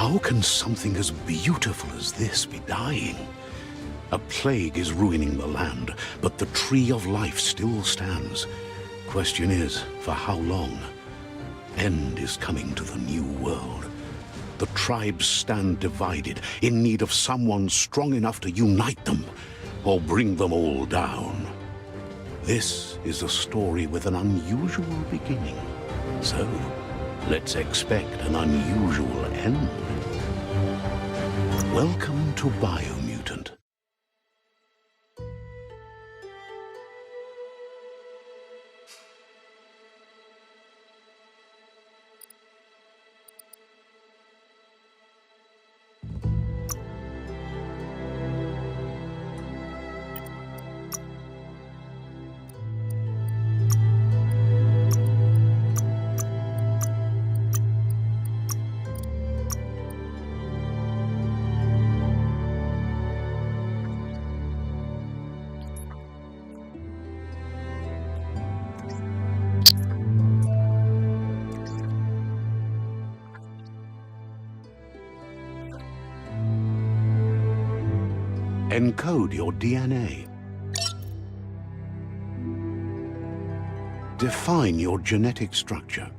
How can something as beautiful as this be dying? A plague is ruining the land, but the tree of life still stands. Question is, for how long? End is coming to the new world. The tribes stand divided, in need of someone strong enough to unite them, or bring them all down. This is a story with an unusual beginning. So, let's expect an unusual end. Welcome to Biomutant. Encode your DNA. Define your genetic structure.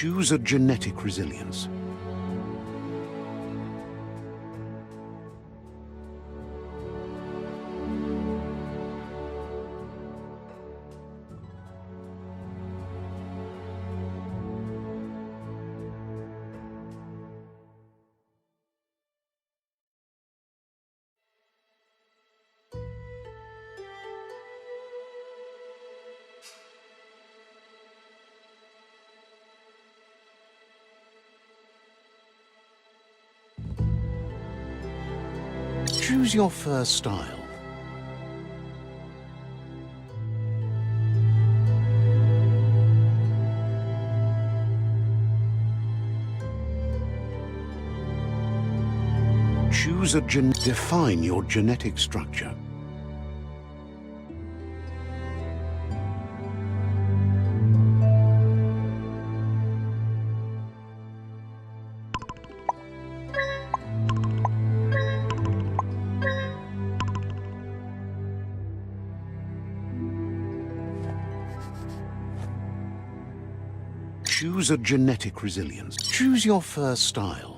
Choose a genetic resilience. Choose your fur style. Choose a define your genetic structure. Choose a genetic resilience. Choose your fur style.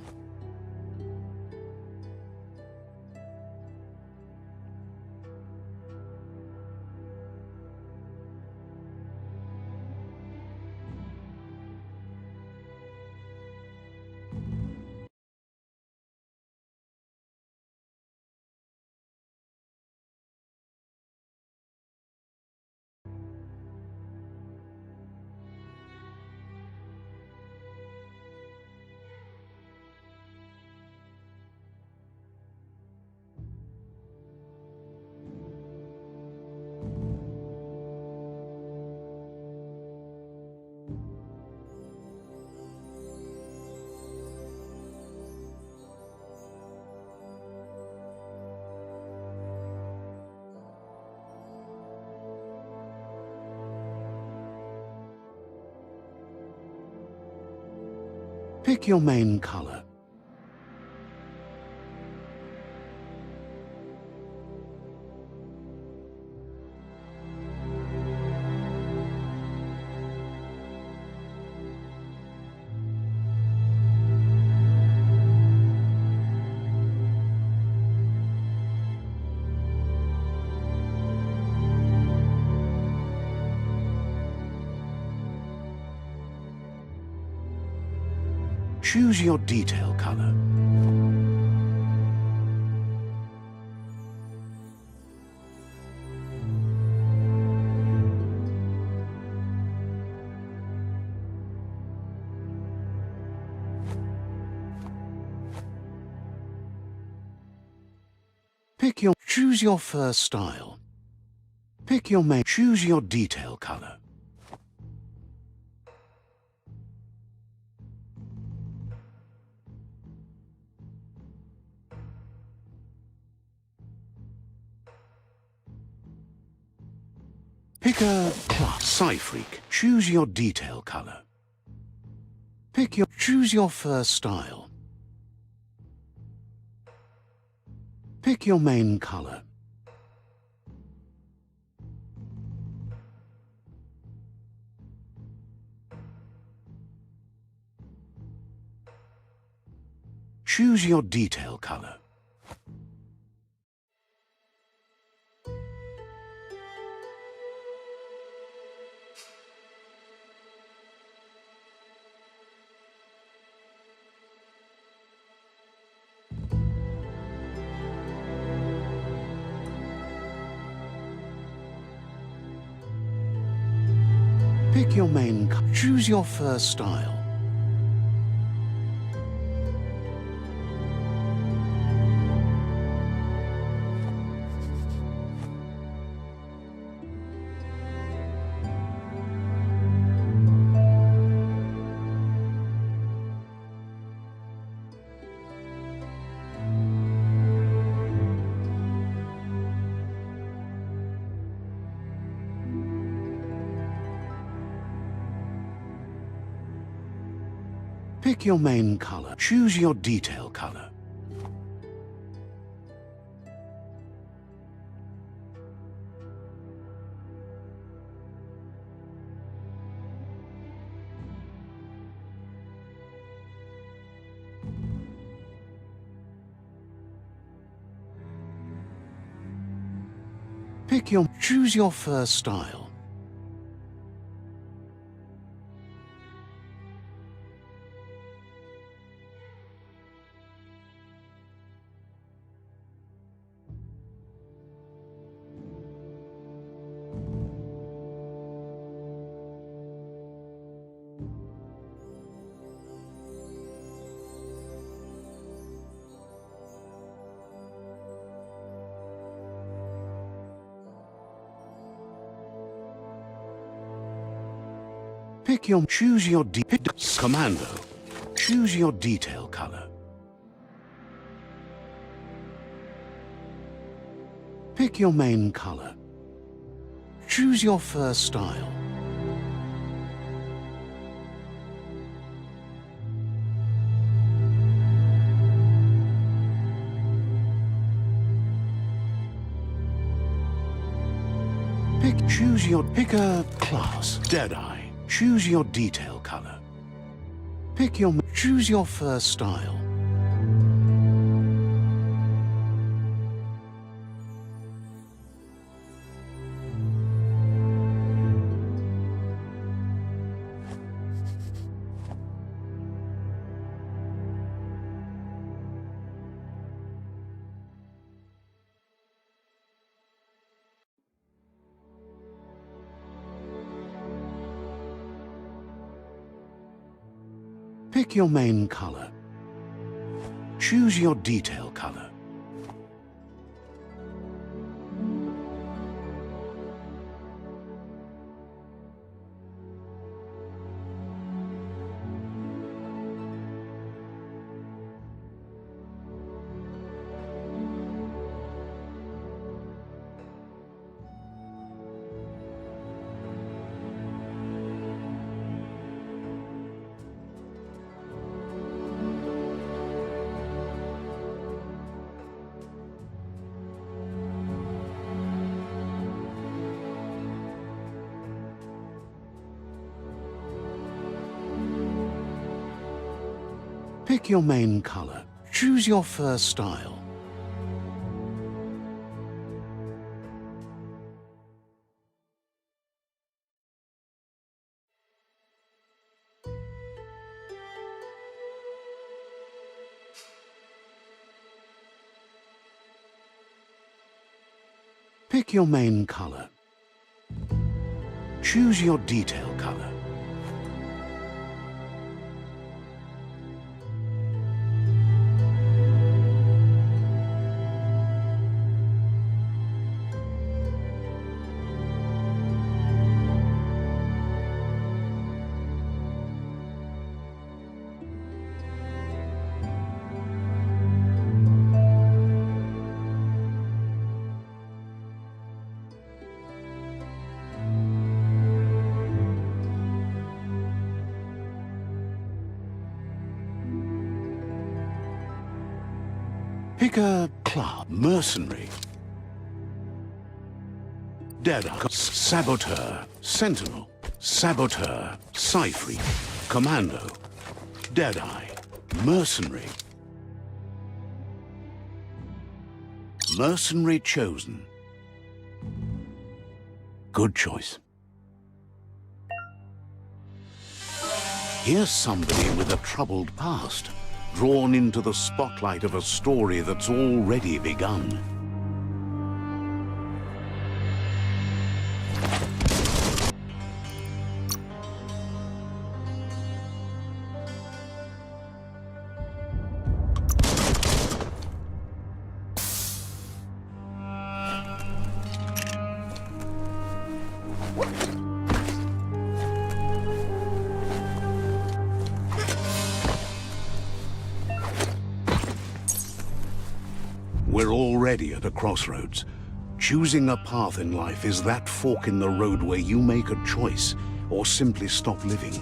Pick your main color. Choose your detail color. Choose your fur style. Pick your main. Choose your detail color. Pick a class. Psy-freak. Choose your detail color. Choose your fur style. Pick your main color. Choose your detail color. Pick your main color. Choose your fur style. Pick your main color. Choose your detail color. Choose your fur style. Choose your commando. Choose your detail color. Pick your main color. Choose your fur style. Pick a class. Deadeye. Choose your detail color. Choose your fur style. Pick your main color. Choose your detail color. Pick your main color. Choose your fur style. Pick your main color. Choose your detail color. Pick a club. Mercenary. Deadeye. Saboteur. Sentinel. Saboteur. Cypher. Commando. Deadeye. Mercenary. Mercenary chosen. Good choice. Here's somebody with a troubled past, drawn into the spotlight of a story that's already begun. We're already at a crossroads. Choosing a path in life is that fork in the road where you make a choice or simply stop living.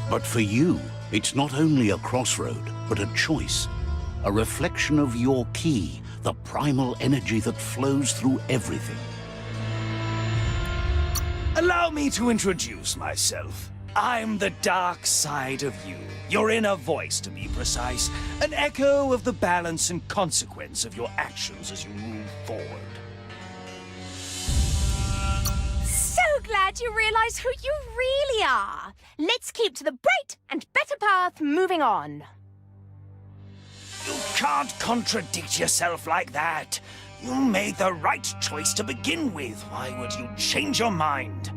But for you, it's not only a crossroad, but a choice. A reflection of your key, the primal energy that flows through everything. Allow me to introduce myself. I'm the dark side of you, your inner voice to be precise, an echo of the balance and consequence of your actions as you move forward. So glad you realize who you really are. Let's keep to the bright and better path moving on. You can't contradict yourself like that. You made the right choice to begin with. Why would you change your mind?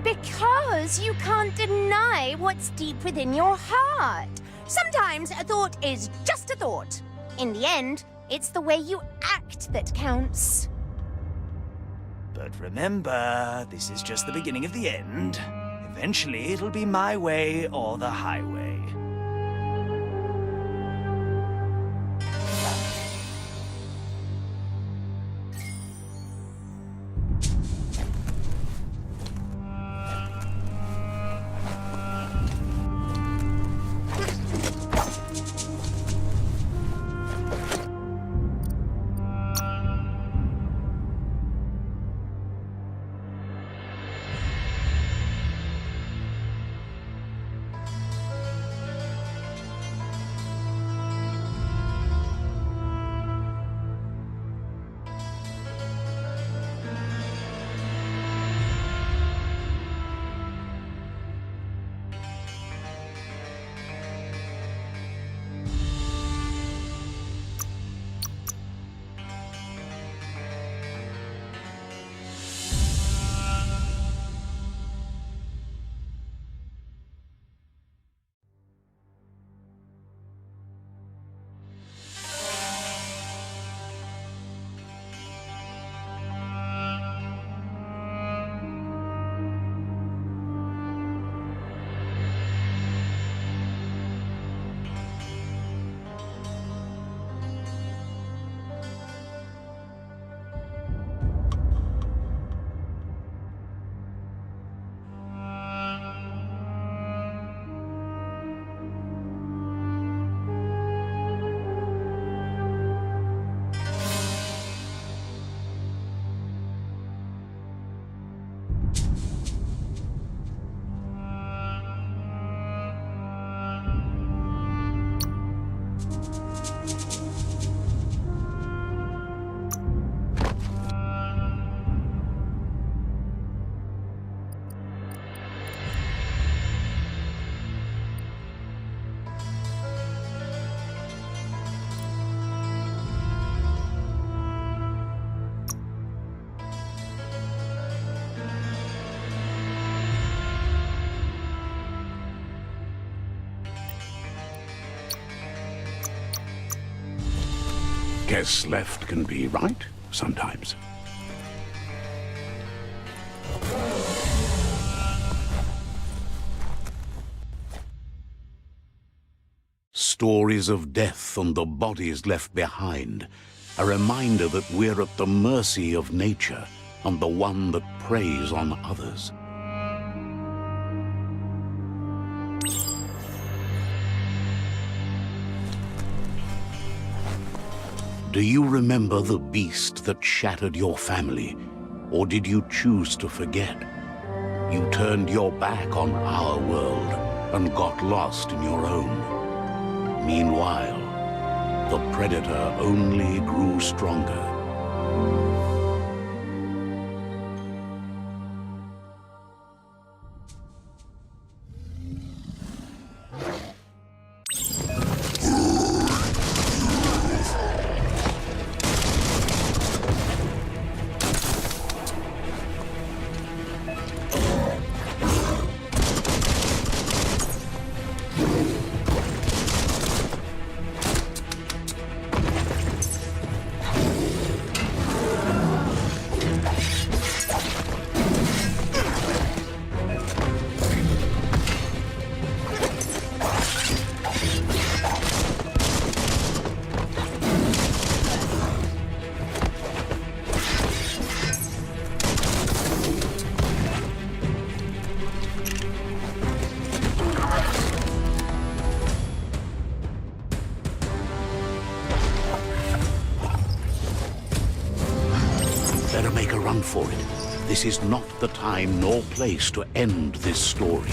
Because you can't deny what's deep within your heart. Sometimes a thought is just a thought. In the end, it's the way you act that counts. But remember, this is just the beginning of the end. Eventually, it'll be my way or the highway. Guess left can be right sometimes. Stories of death and the bodies left behind. A reminder that we're at the mercy of nature and the one that preys on others. Do you remember the beast that shattered your family? Or did you choose to forget? You turned your back on our world and got lost in your own. Meanwhile, the predator only grew stronger. Better make a run for it. This is not the time nor place to end this story.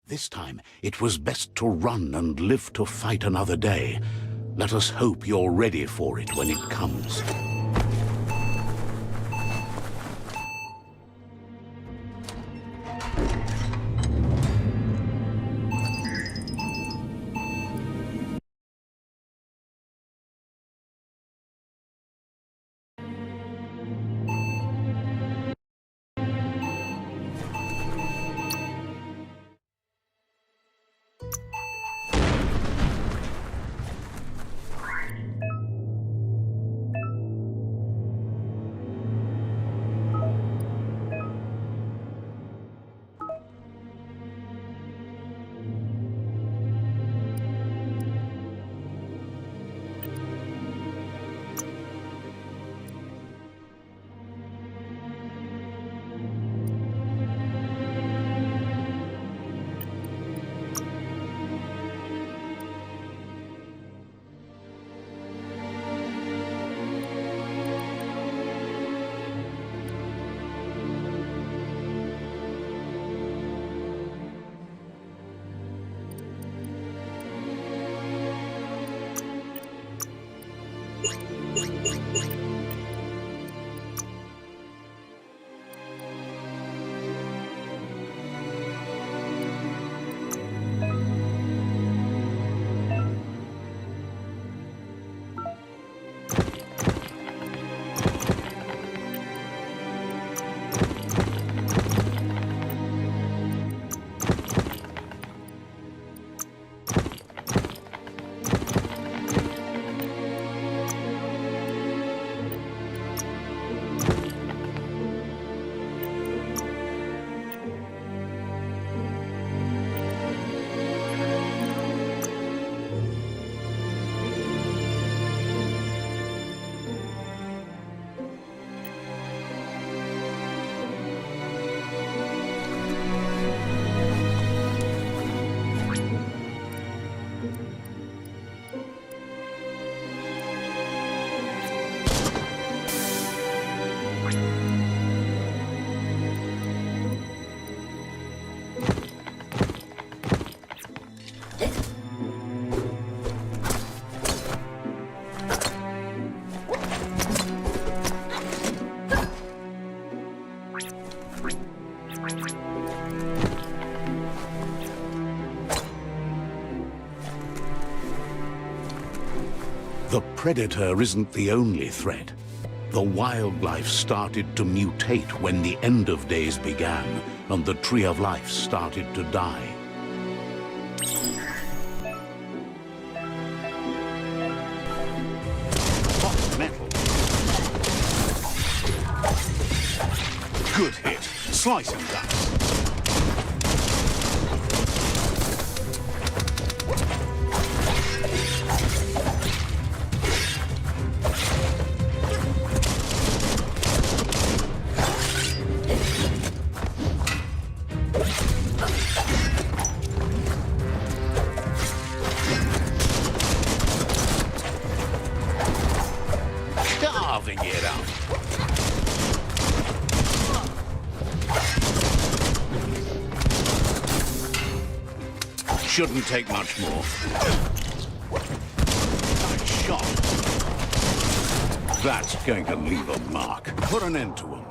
This time, it was best to run and live to fight another day. Let us hope you're ready for it when it comes. predator isn't the only threat. The wildlife started to mutate when the end of days began, and the tree of life started to die. Hot metal. Good hit. Slice and dice. Carving it up. Shouldn't take much more. Nice shot. That's going to leave a mark. Put an end to him.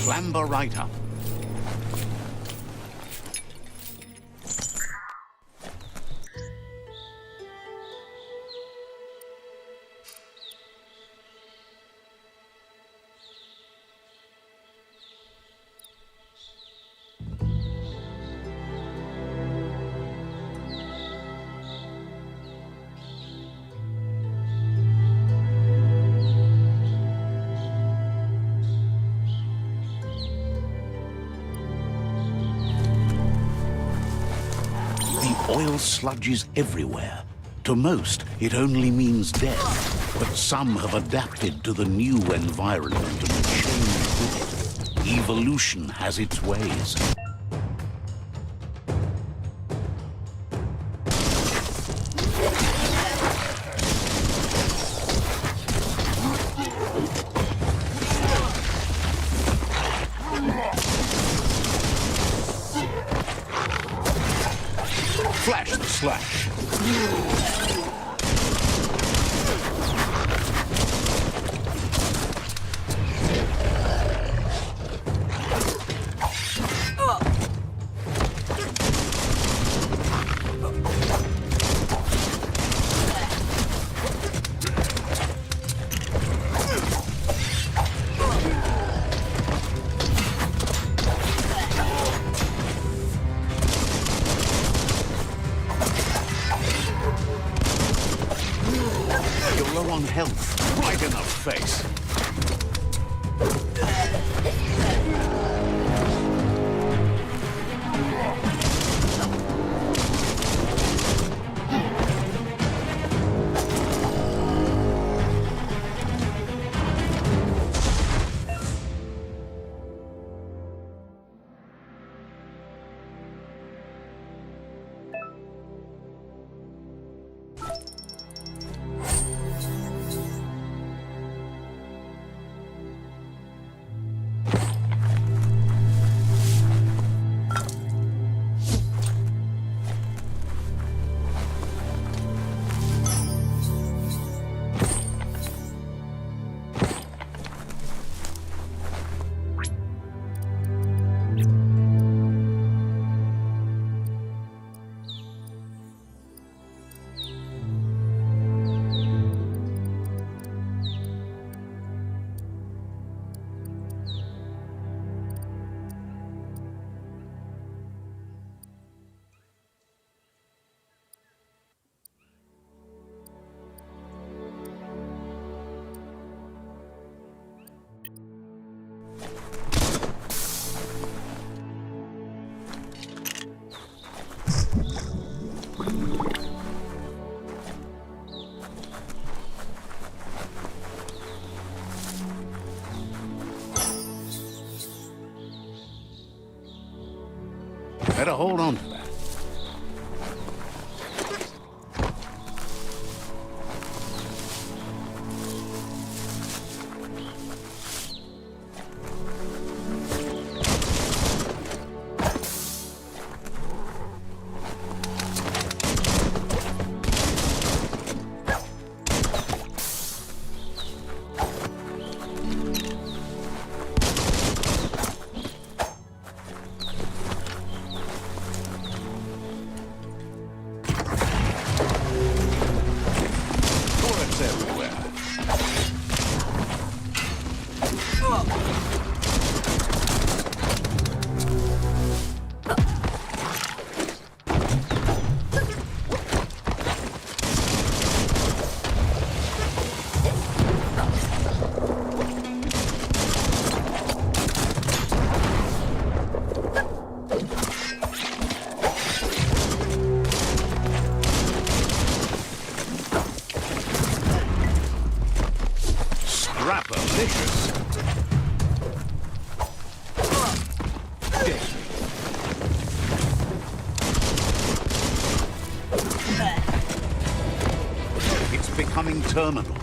clamber right up. Oil sludges everywhere. To most, it only means death, but some have adapted to the new environment and changed with it. Evolution has its ways. Flash the slash. Low on health, right in the face. Better hold on to that. Rapalicious. It's becoming terminal.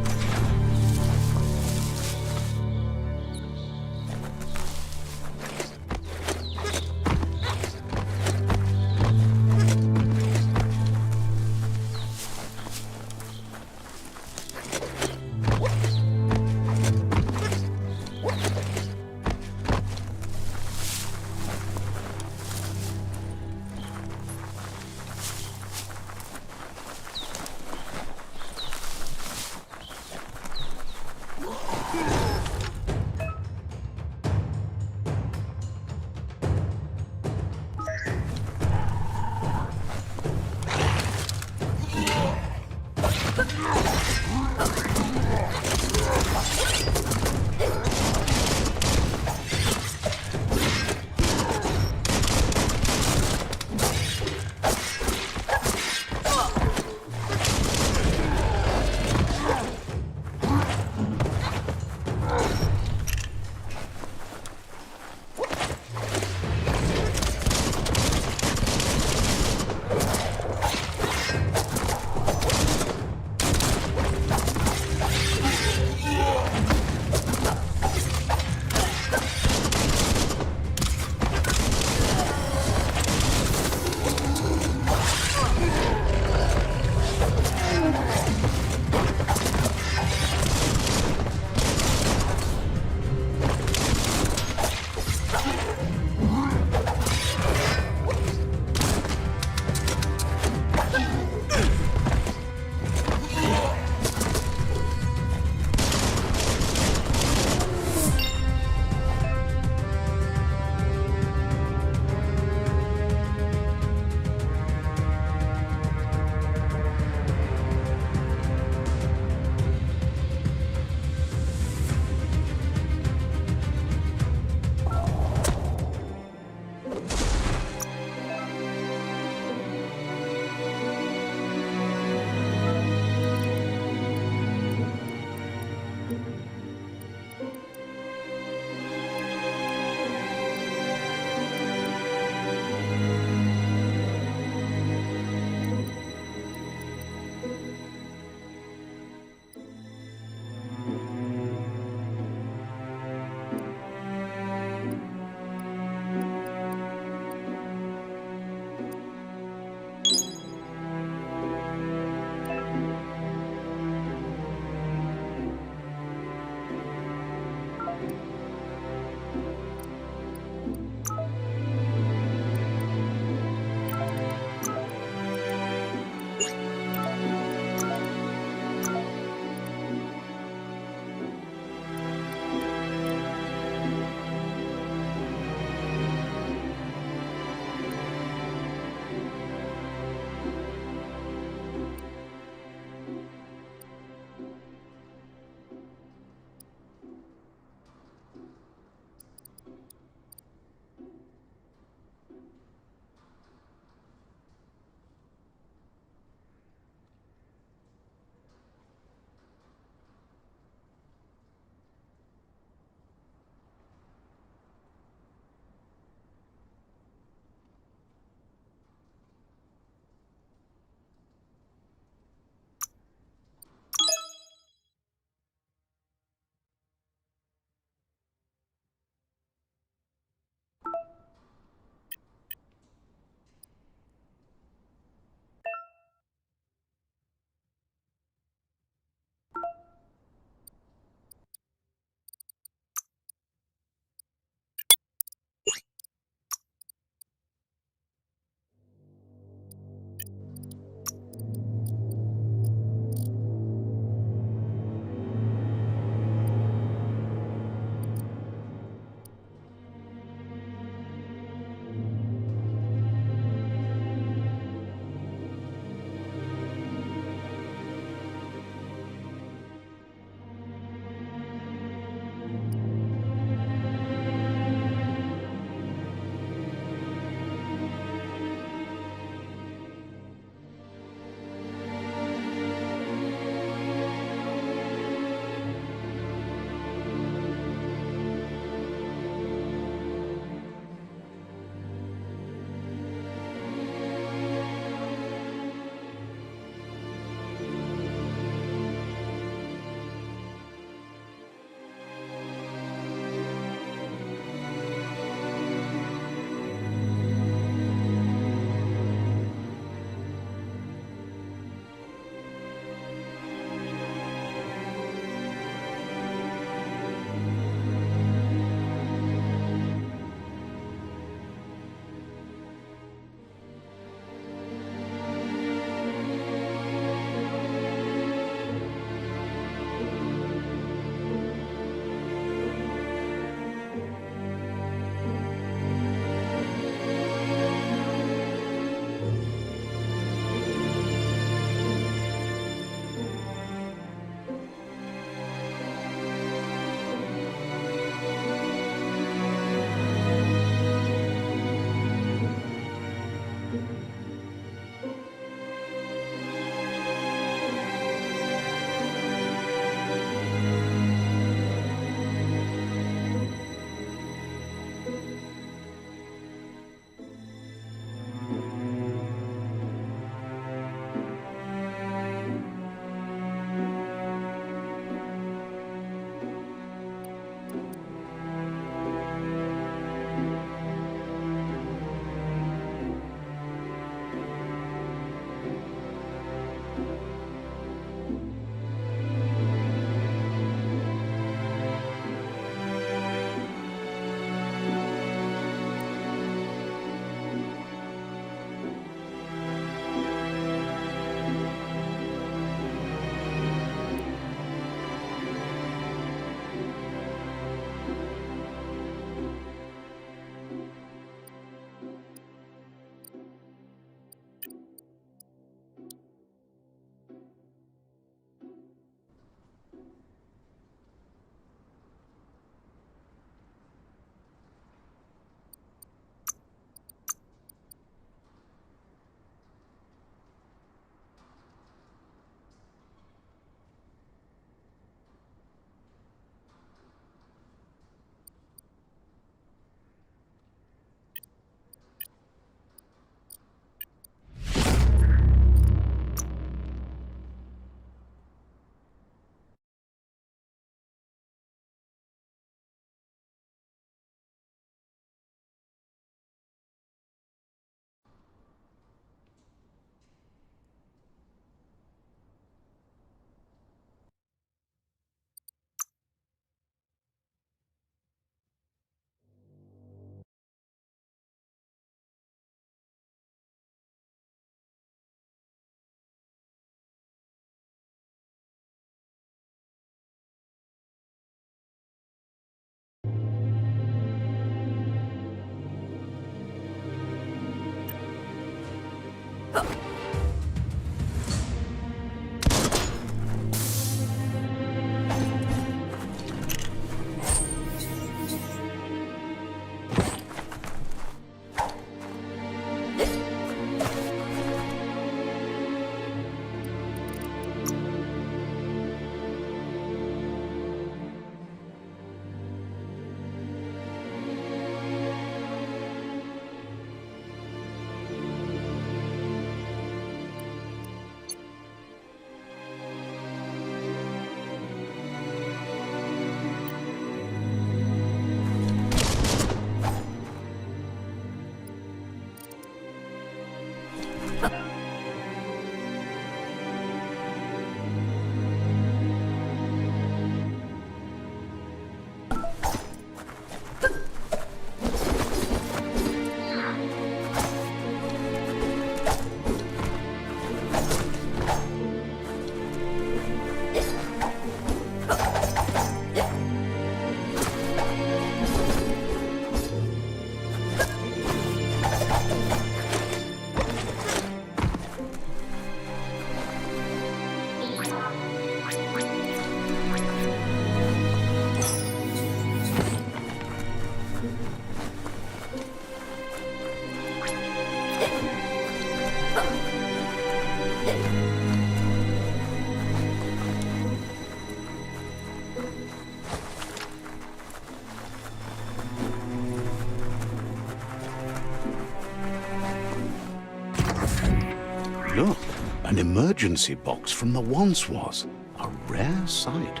Look, an emergency box from the once was. A rare sight.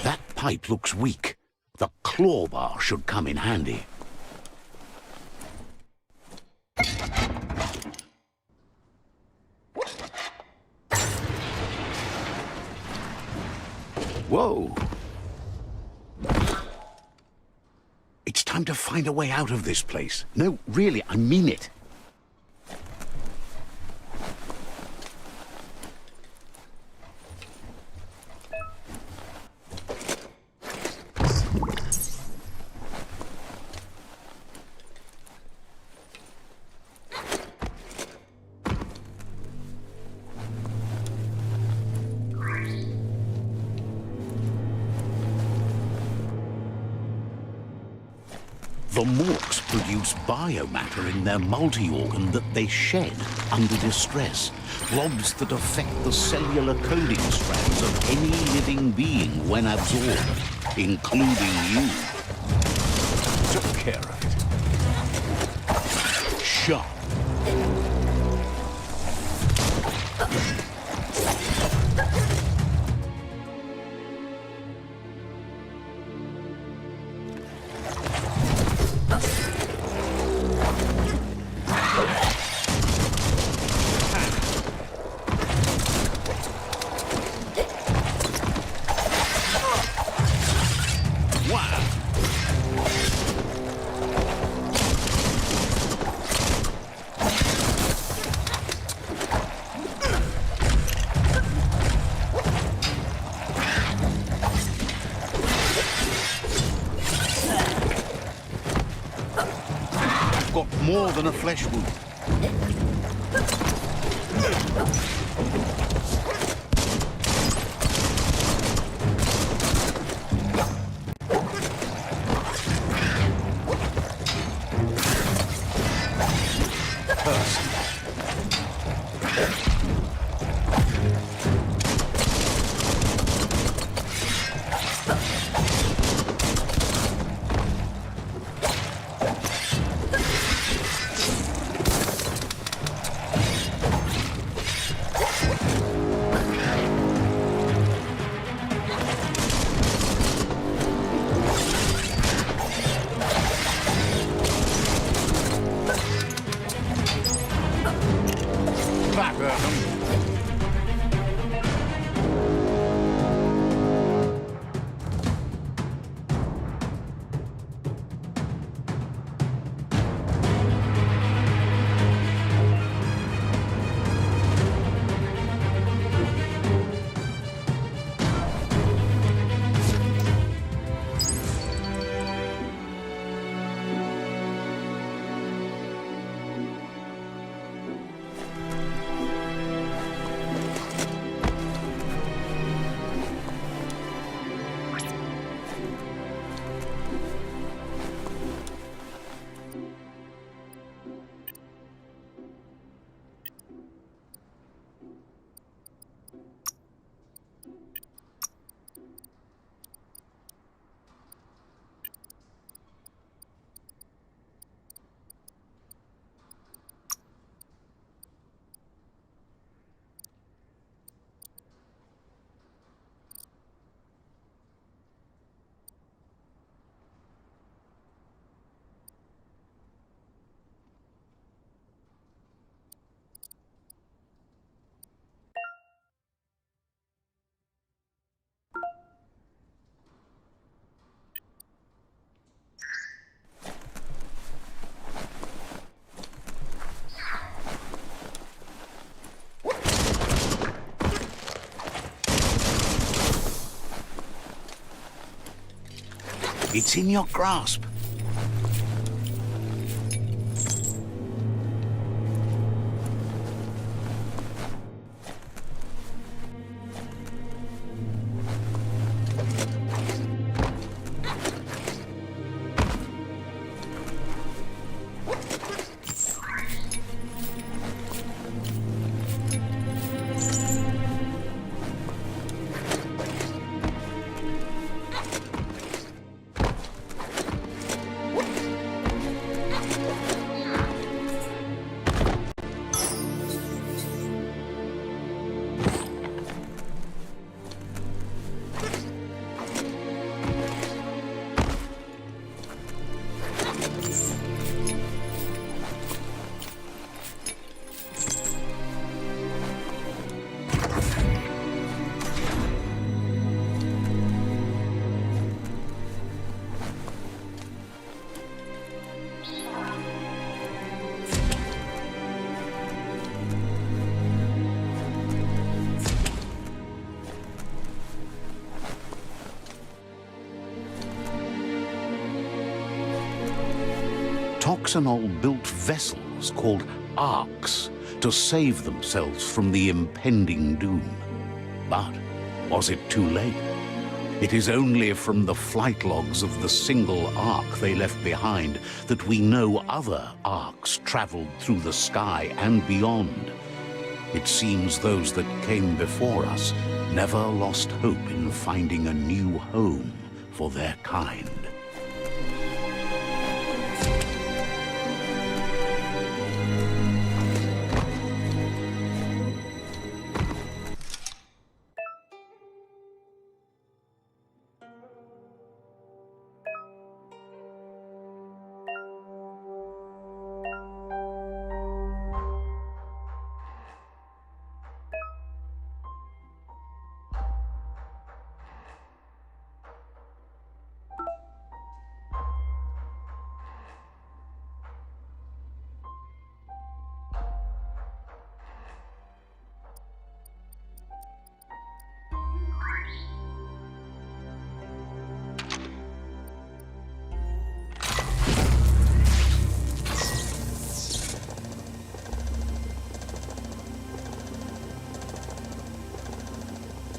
That pipe looks weak. The claw bar should come in handy. Whoa! It's time to find a way out of this place. No, really, I mean it. The morks produce biomatter in their multi-organ that they shed under distress, blobs that affect the cellular coding strands of any living being when absorbed, including you. Took care of it. Sharp. Got more than a flesh wound. It's in your grasp. Toxanol built vessels called arks to save themselves from the impending doom. But was it too late? It is only from the flight logs of the single ark they left behind that we know other arks traveled through the sky and beyond. It seems those that came before us never lost hope in finding a new home for their kind.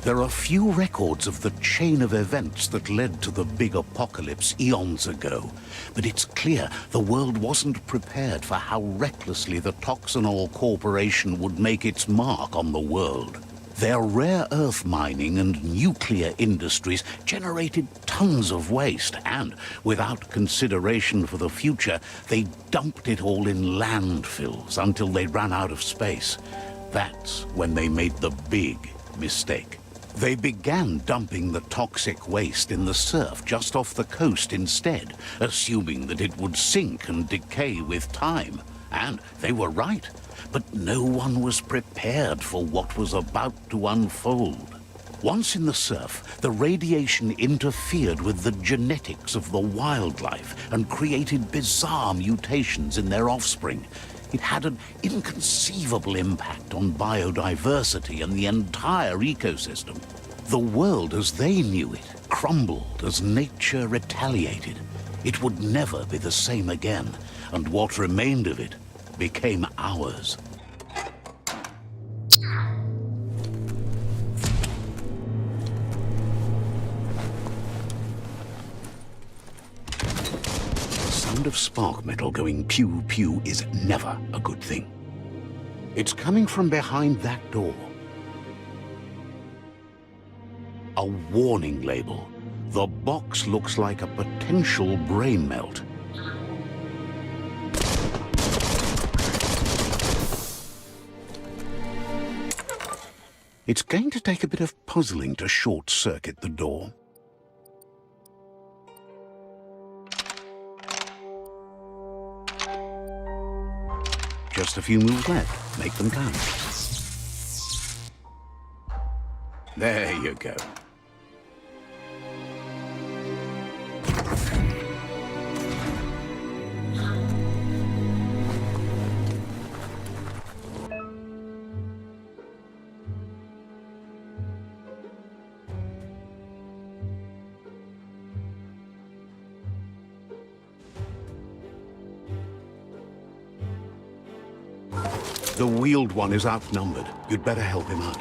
There are few records of the chain of events that led to the big apocalypse eons ago, but it's clear the world wasn't prepared for how recklessly the Toxanol Corporation would make its mark on the world. Their rare earth mining and nuclear industries generated tons of waste, and, without consideration for the future, they dumped it all in landfills until they ran out of space. That's when they made the big mistake. They began dumping the toxic waste in the surf just off the coast instead, assuming that it would sink and decay with time. And they were right. But no one was prepared for what was about to unfold. Once in the surf, the radiation interfered with the genetics of the wildlife and created bizarre mutations in their offspring. It had an inconceivable impact on biodiversity and the entire ecosystem. The world as they knew it crumbled as nature retaliated. It would never be the same again, and what remained of it became ours. The sound of spark metal going pew-pew is never a good thing. It's coming from behind that door. A warning label. The box looks like a potential brain melt. It's going to take a bit of puzzling to short-circuit the door. Just a few moves left. Make them count. There you go. The wheeled one is outnumbered. You'd better help him out.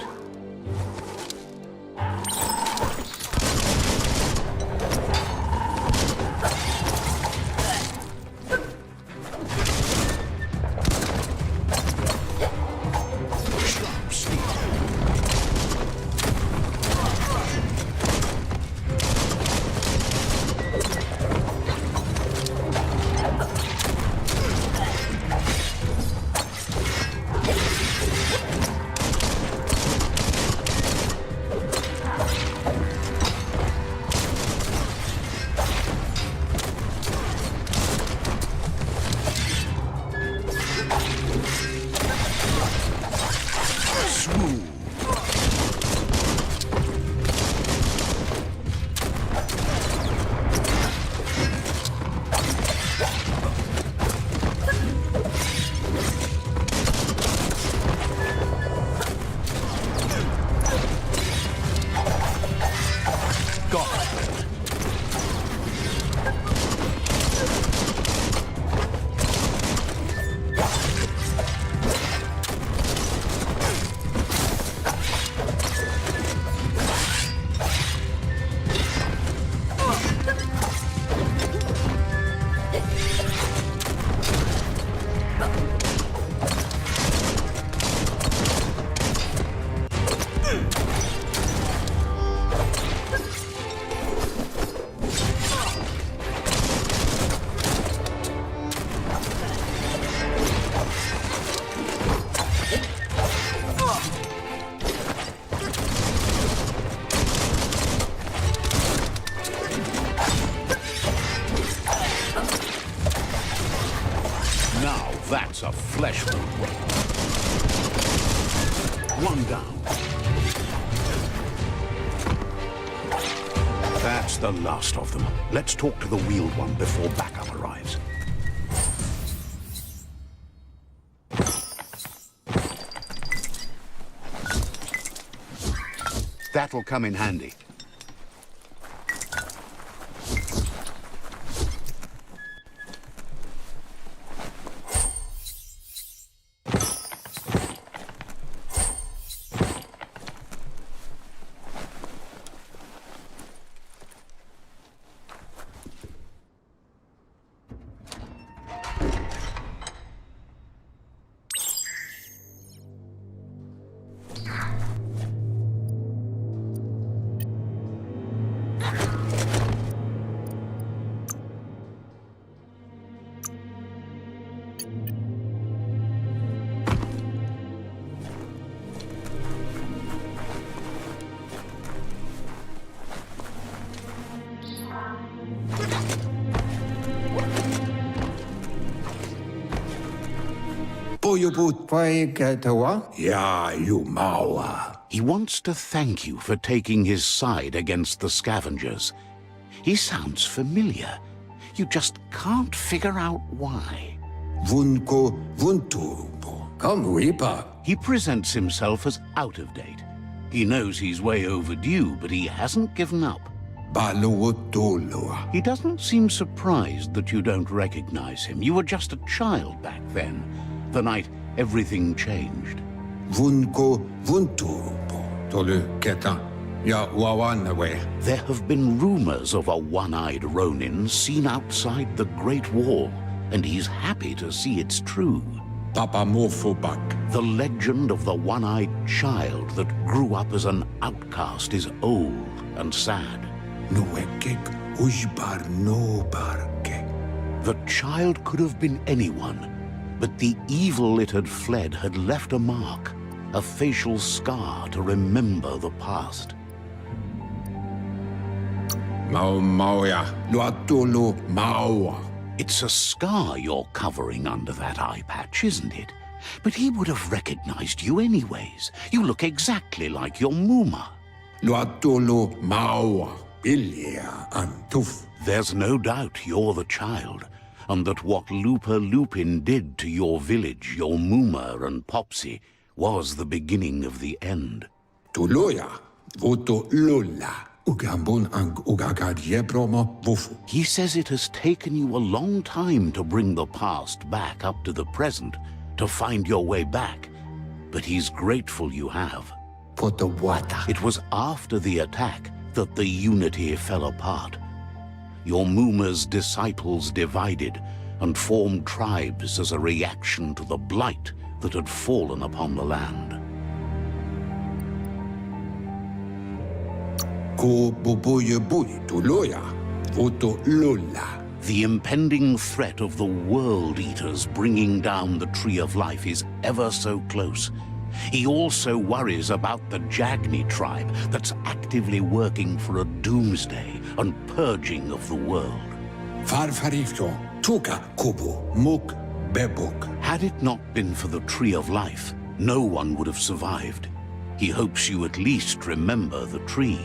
That's a flesh wound. One down. That's the last of them. Let's talk to the wheeled one before backup arrives. That'll come in handy. He wants to thank you for taking his side against the scavengers. He sounds familiar. You just can't figure out why. He presents himself as out of date. He knows he's way overdue, but he hasn't given up. He doesn't seem surprised that you don't recognize him. You were just a child back then, the night everything changed. There have been rumors of a one-eyed ronin seen outside the Great Wall, and he's happy to see it's true. The legend of the one-eyed child that grew up as an outcast is old and sad. The child could have been anyone, but the evil it had fled had left a mark, a facial scar to remember the past. It's a scar you're covering under that eye patch, isn't it? But he would have recognized you anyways. You look exactly like your Muma. There's no doubt you're the child, and that what Lupa Lupin did to your village, your Muma and Popsy, was the beginning of the end. He says it has taken you a long time to bring the past back up to the present, to find your way back, but he's grateful you have. For the water. It was after the attack that the unity fell apart. Your Muma's disciples divided and formed tribes as a reaction to the blight that had fallen upon the land. Ko bubuye bui tuloya, voto lola. The impending threat of the World Eaters bringing down the Tree of Life is ever so close. He also worries about the Jagni tribe that's actively working for a doomsday and purging of the world. Farfarifto, tuka kubu, muk bebuk. Had it not been for the Tree of Life, no one would have survived. He hopes you at least remember the tree.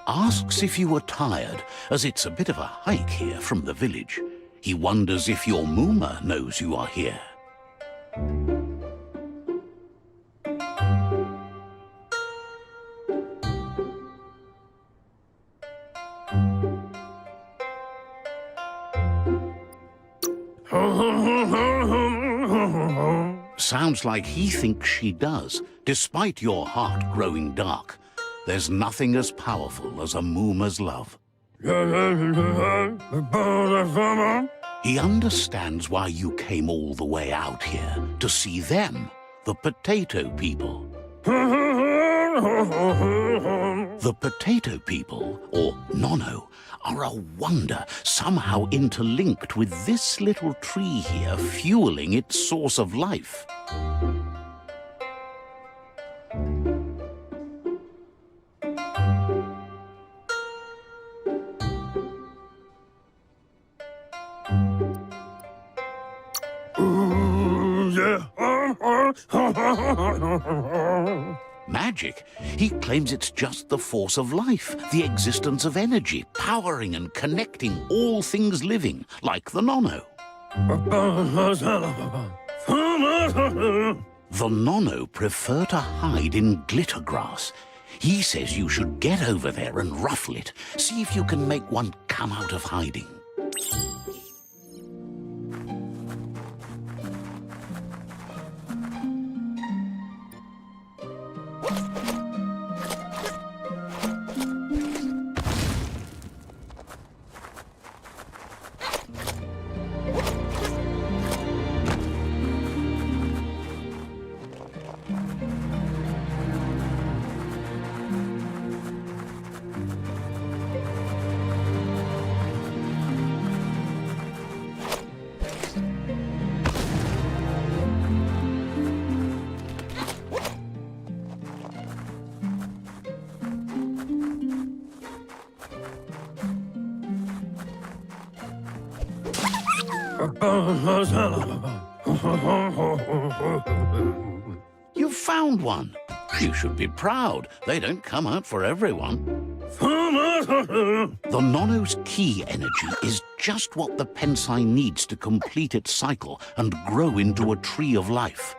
Asks if you are tired, as it's a bit of a hike here from the village. He wonders if your Mooma knows you are here. Sounds like he thinks she does, despite your heart growing dark. There's nothing as powerful as a Mooma's love. He understands why you came all the way out here, to see them, the potato people. The potato people, or Nono, are a wonder, somehow interlinked with this little tree here, fueling its source of life. Magic? He claims it's just the force of life, the existence of energy, powering and connecting all things living, like the Nono. The Nono prefer to hide in glitter grass. He says you should get over there and ruffle it. See if you can make one come out of hiding. You found one. You should be proud. They don't come out for everyone. The Nono's key energy is just what the Pensai needs to complete its cycle and grow into a tree of life.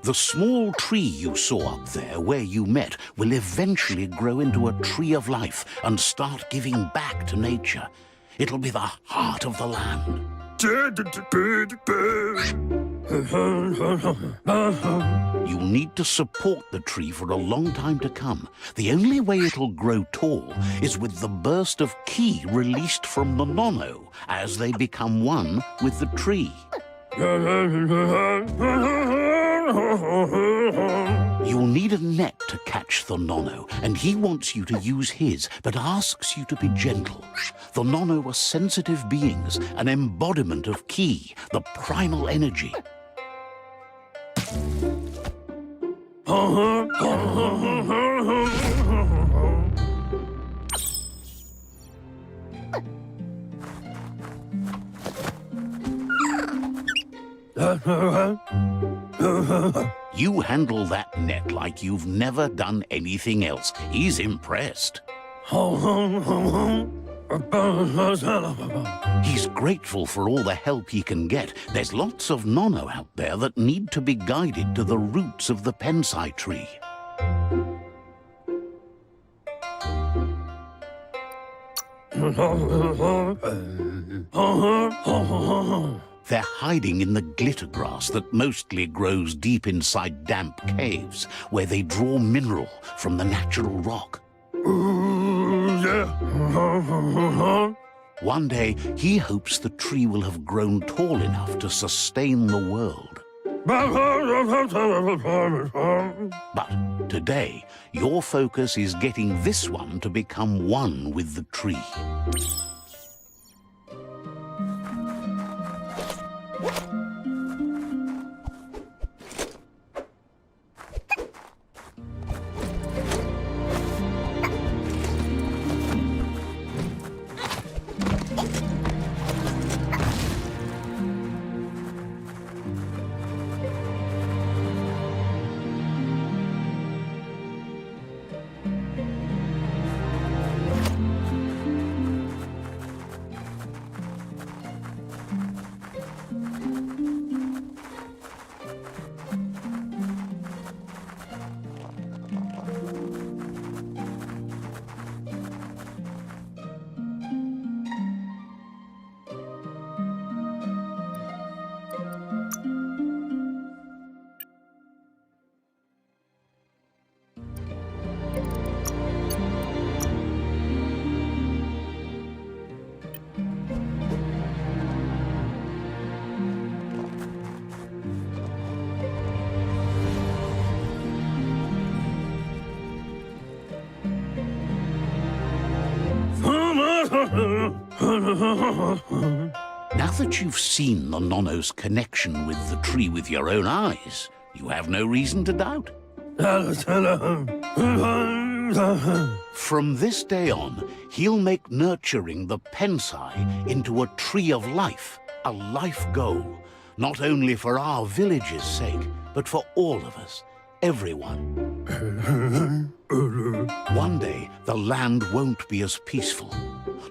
The small tree you saw up there where you met will eventually grow into a tree of life and start giving back to nature. It'll be the heart of the land. You'll need to support the tree for a long time to come. The only way it'll grow tall is with the burst of ki released from the Nono as they become one with the tree. You'll need a net to catch the Nono, and he wants you to use his, but asks you to be gentle. The Nono are sensitive beings, an embodiment of ki, the primal energy. You handle that net like you've never done anything else. He's impressed. He's grateful for all the help he can get. There's lots of Nono out there that need to be guided to the roots of the Pensai tree. They're hiding in the glitter grass that mostly grows deep inside damp caves, where they draw mineral from the natural rock. One day, he hopes the tree will have grown tall enough to sustain the world. But today, your focus is getting this one to become one with the tree. Now that you've seen the Nonno's connection with the tree with your own eyes, you have no reason to doubt. From this day on, he'll make nurturing the Pensai into a tree of life, a life goal, not only for our village's sake, but for all of us, everyone. One day, the land won't be as peaceful.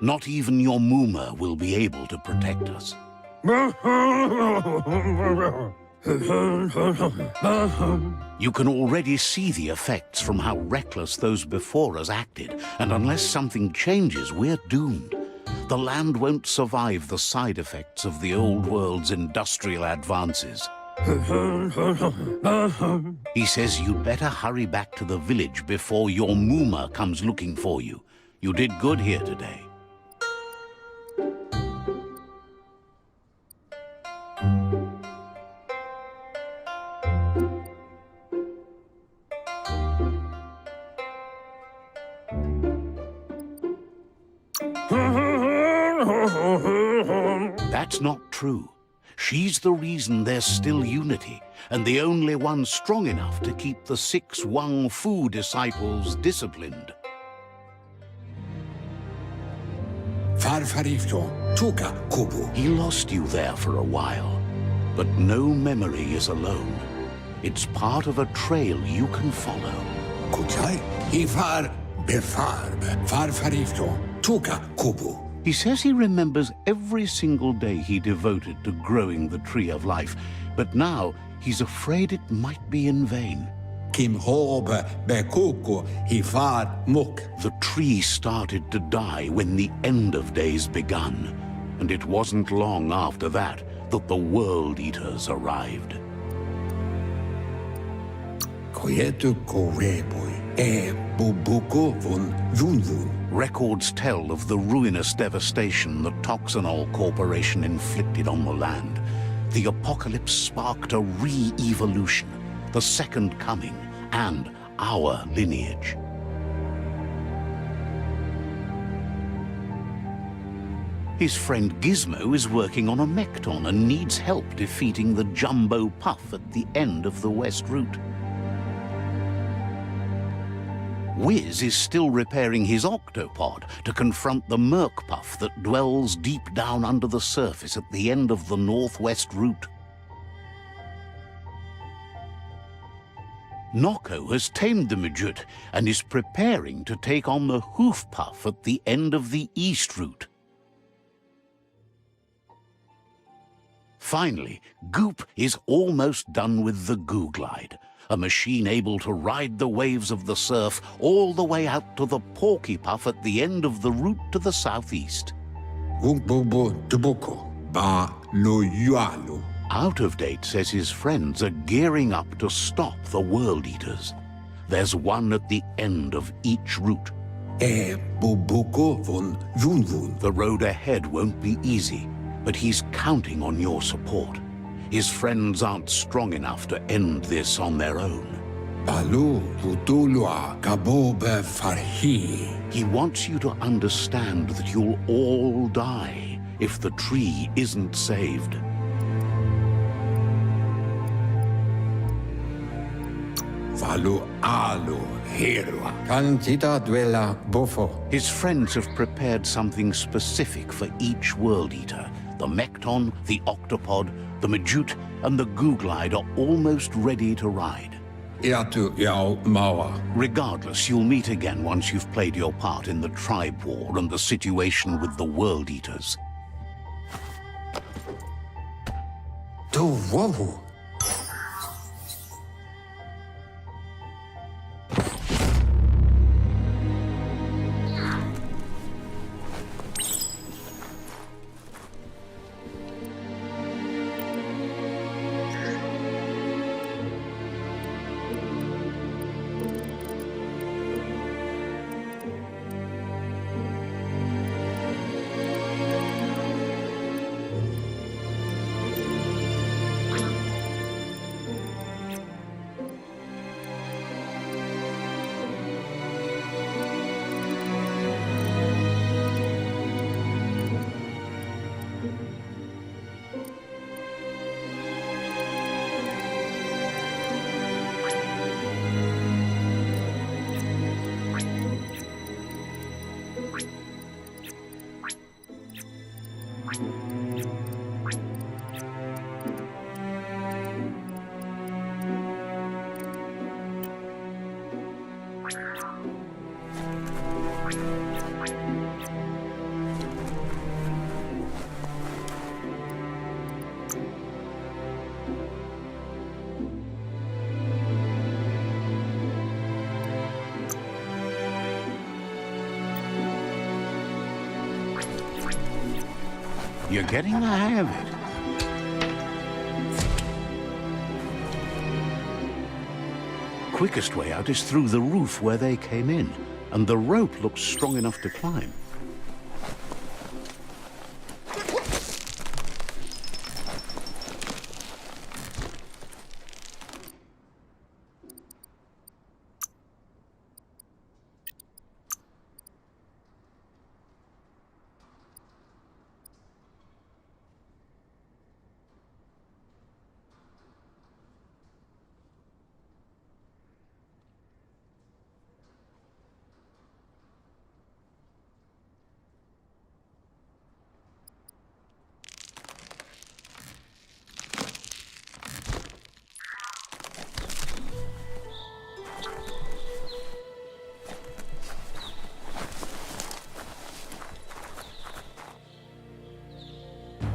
Not even your Muma will be able to protect us. You can already see the effects from how reckless those before us acted, and unless something changes, we're doomed. The land won't survive the side effects of the old world's industrial advances. He says you'd better hurry back to the village before your Muma comes looking for you. You did good here today. That's not true. She's the reason there's still unity, and the only one strong enough to keep the 6 Wung-Fu disciples disciplined. Farfarifto, tuka kubu. He lost you there for a while, but no memory is alone. It's part of a trail you can follow. Kuchai, ifar befarb, farfarifto, tuka kubu. He says he remembers every single day he devoted to growing the Tree of Life, but now he's afraid it might be in vain. Kim hobe bekuku ifar muk. The tree started to die when the end of days begun, and it wasn't long after that that the World Eaters arrived. Koyetu koreboi, bubuko von yunvun. Records tell of the ruinous devastation the Toxanol Corporation inflicted on the land. The apocalypse sparked a re-evolution, the second coming, and our lineage. His friend Gizmo is working on a Mekton and needs help defeating the Jumbo Puff at the end of the West Route. Wiz is still repairing his octopod to confront the Merc Puff that dwells deep down under the surface at the end of the Northwest Route. Noko has tamed the Midget and is preparing to take on the Hoof Puff at the end of the East Route. Finally, Goop is almost done with the Goo Glide, a machine able to ride the waves of the surf all the way out to the Porky Puff at the end of the route to the southeast. Umbubu tubuko, ba lo yualu. Out of Date says his friends are gearing up to stop the World Eaters. There's one at the end of each route. Bubuko von yunvun. The road ahead won't be easy, but he's counting on your support. His friends aren't strong enough to end this on their own. Balu tutulua kabobe farhi. He wants you to understand that you'll all die if the tree isn't saved. Valu alu herua. Cantita duela bofo. His friends have prepared something specific for each World Eater. The Mekton, the Octopod, the Majute, and the Goo Glide are almost ready to ride. Iatu yao mawa. Regardless, you'll meet again once you've played your part in the tribe war and the situation with the World Eaters. Tu wawu. You're getting the hang of it. Quickest way out is through the roof where they came in, and the rope looks strong enough to climb.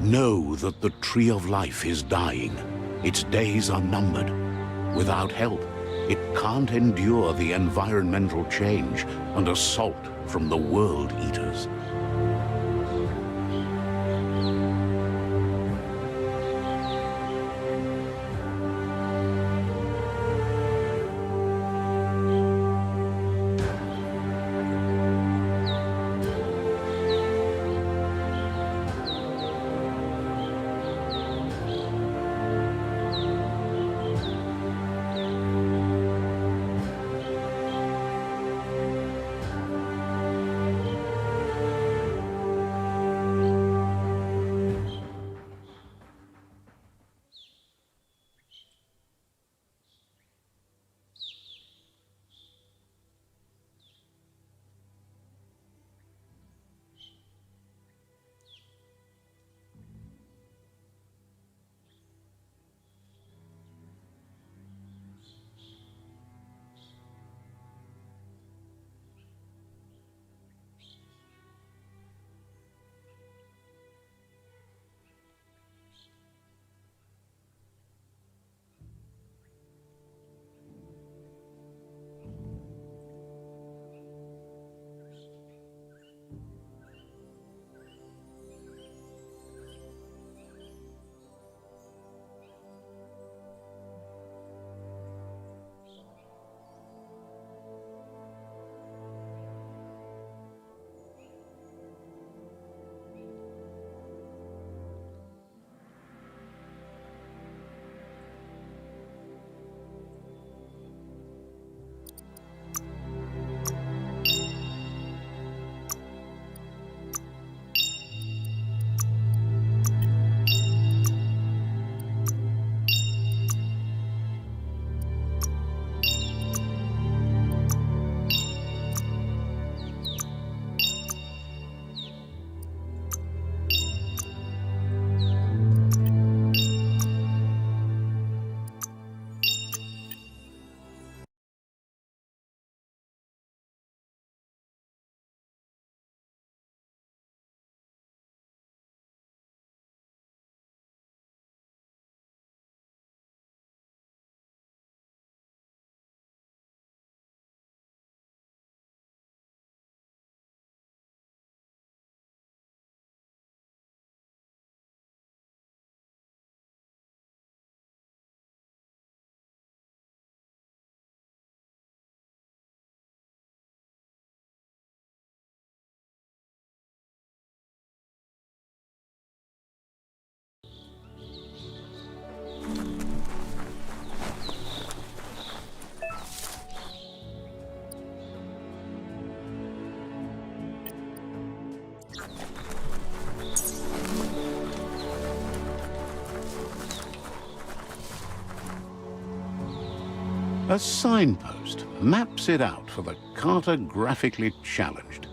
Know that the Tree of Life is dying. Its days are numbered. Without help, it can't endure the environmental change and assault from the World Eaters. A signpost maps it out for the cartographically challenged.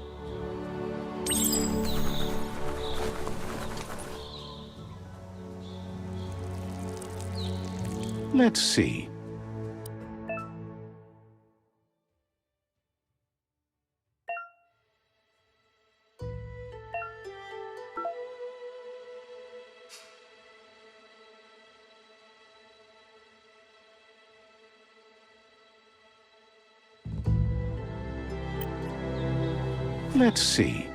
Let's see. Let's see.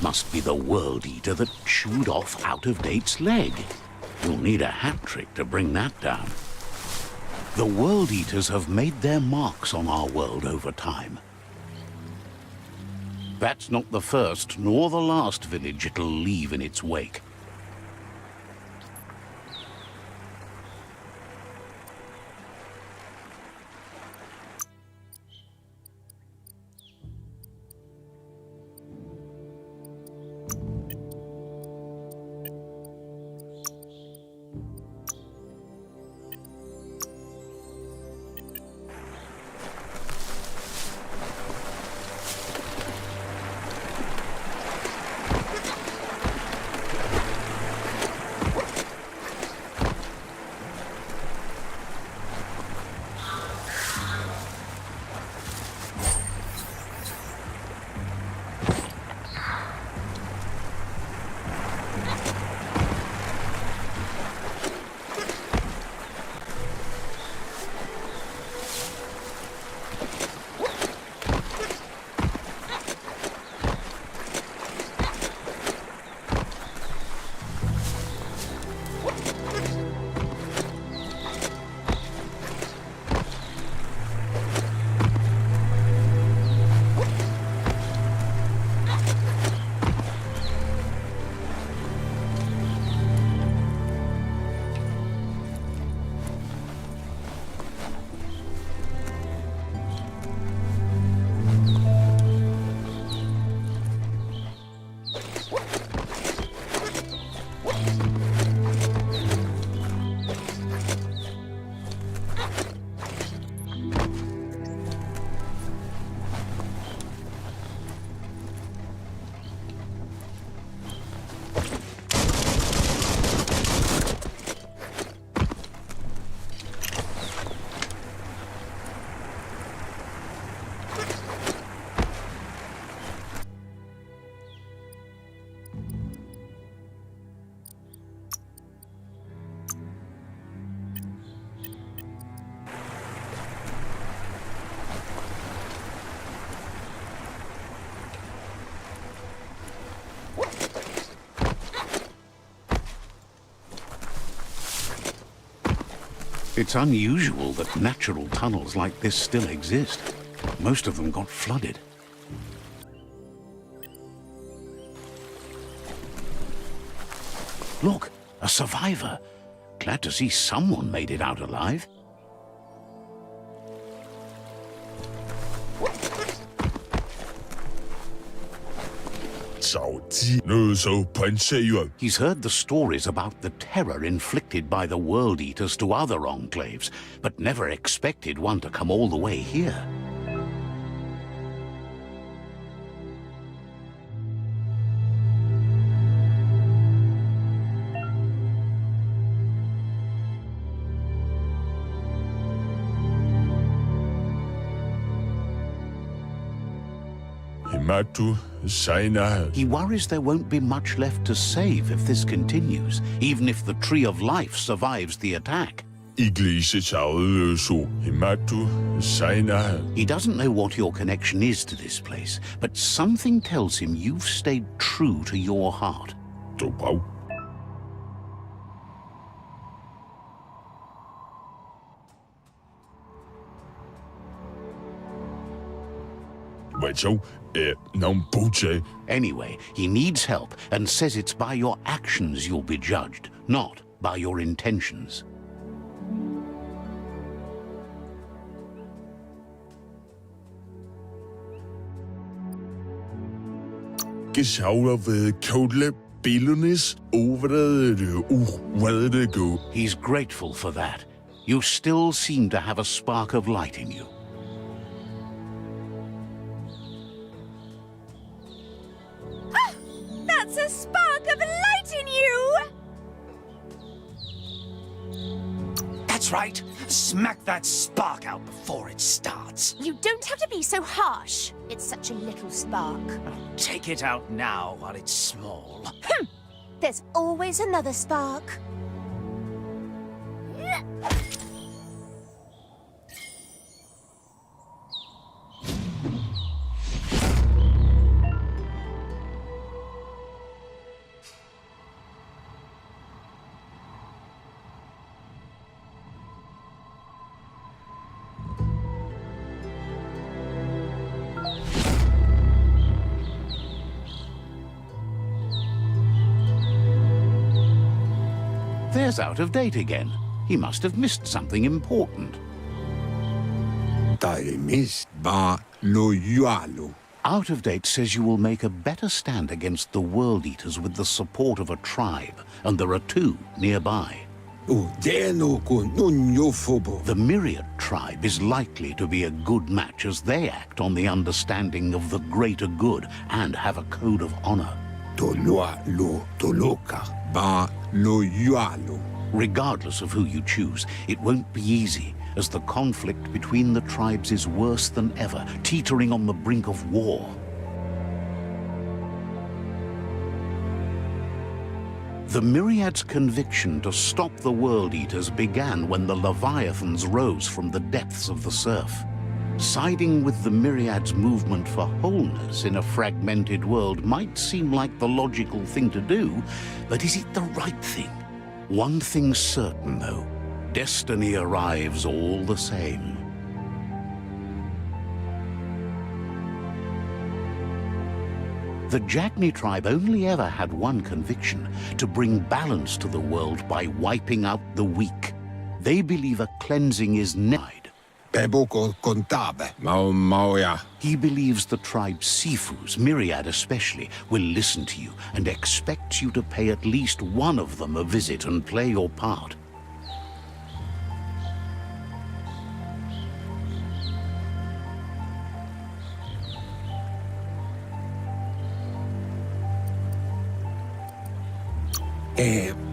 Must be the World Eater that chewed off Out-of-Date's leg. You'll need a hat trick to bring that down. The World Eaters have made their marks on our world over time. That's not the first nor the last village it'll leave in its wake. It's unusual that natural tunnels like this still exist. Most of them got flooded. Look, a survivor. Glad to see someone made it out alive. He's heard the stories about the terror inflicted by the World Eaters to other enclaves, but never expected one to come all the way here. He worries there won't be much left to save if this continues, even if the Tree of Life survives the attack. He doesn't know what your connection is to this place, but something tells him you've stayed true to your heart. Anyway, he needs help and says it's by your actions you'll be judged, not by your intentions. Guess how of cold billionaires over where did they go? He's grateful for that. You still seem to have a spark of light in you. That's a spark of light in you! That's right. Smack that spark out before it starts. You don't have to be so harsh. It's such a little spark. Take it out now while it's small. There's always another spark. There's out of date again. He must have missed something important. Taimis ba loyalo. Out of date says you will make a better stand against the World Eaters with the support of a tribe, and there are two nearby. Udeno con nunyo fobo. The Myriad tribe is likely to be a good match as they act on the understanding of the greater good and have a code of honor. Toloa lo toloka ba loyalo. Regardless of who you choose, it won't be easy, as the conflict between the tribes is worse than ever, teetering on the brink of war. The Myriad's conviction to stop the World Eaters began when the Leviathans rose from the depths of the surf. Siding with the Myriad's movement for wholeness in a fragmented world might seem like the logical thing to do, but is it the right thing? One thing's certain, though. Destiny arrives all the same. The Jagni tribe only ever had one conviction: to bring balance to the world by wiping out the weak. They believe a cleansing is necessary. Beboko contabe. Maoya. He believes the tribe's Sifus, Myriad especially, will listen to you and expects you to pay at least one of them a visit and play your part.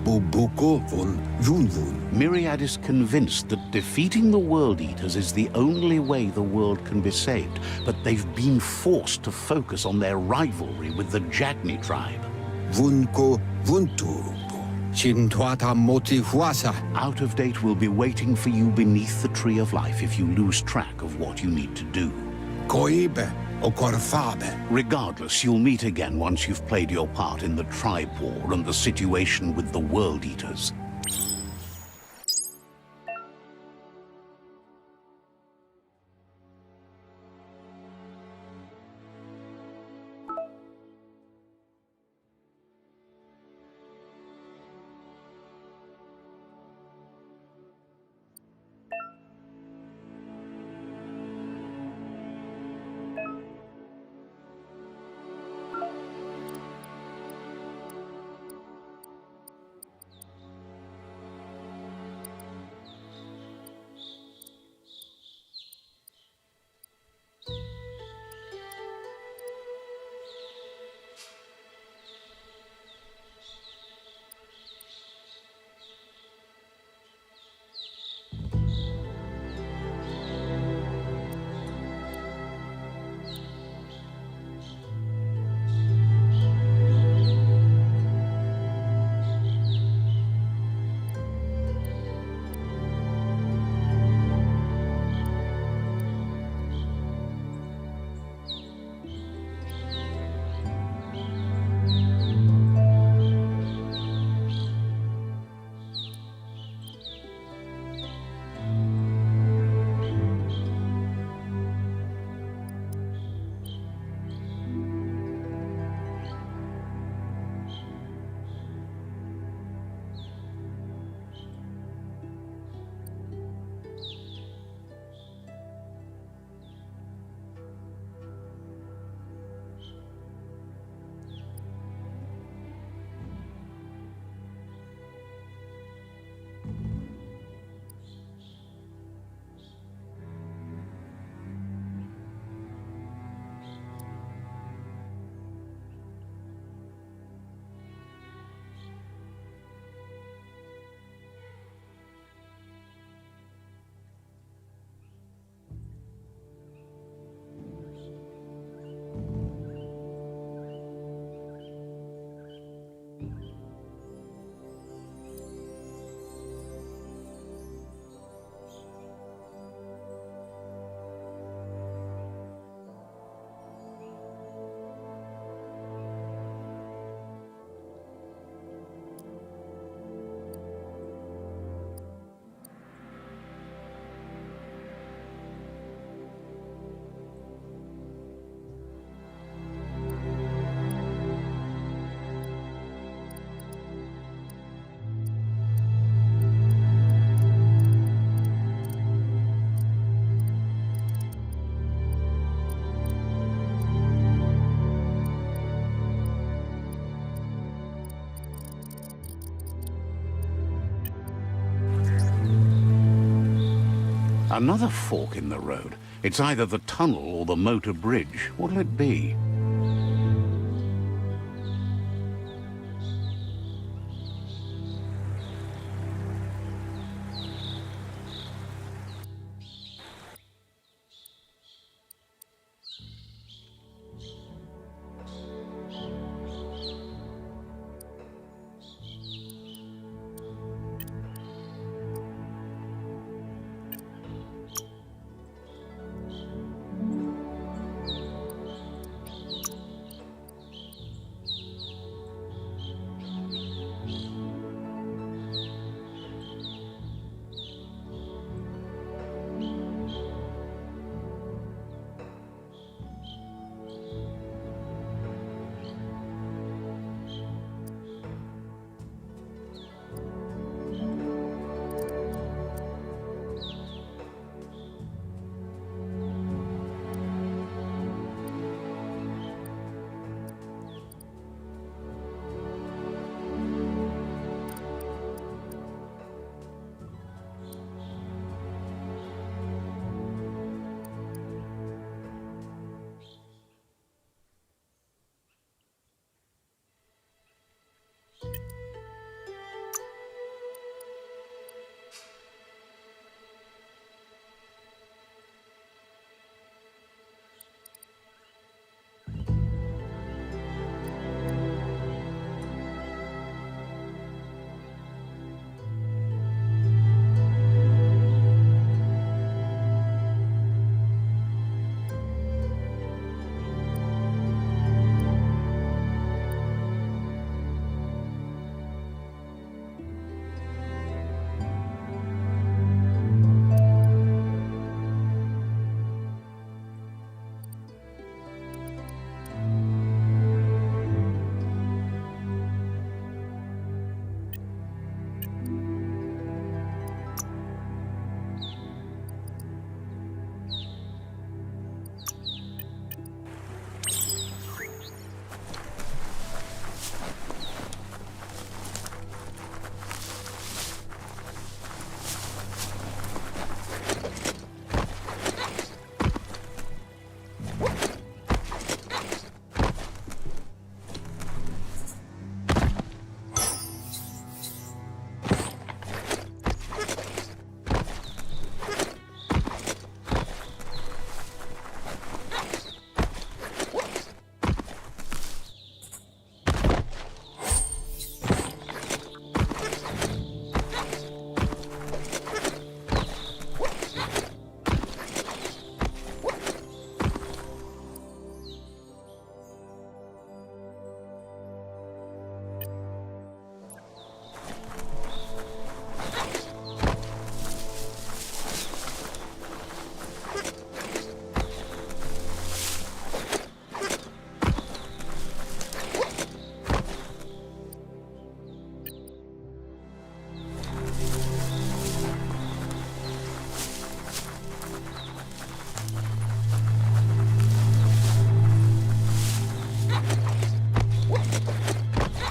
Boboko von Wung-Fu. Myriad is convinced that defeating the World Eaters is the only way the world can be saved, but they've been forced to focus on their rivalry with the Jagni tribe. Vunko Vunturupo. Chintuata moti huasa. Out of Date will be waiting for you beneath the Tree of Life if you lose track of what you need to do. Koibe o Korfabe. Regardless, you'll meet again once you've played your part in the tribe war and the situation with the World Eaters. Another fork in the road. It's either the tunnel or the motor bridge. What'll it be?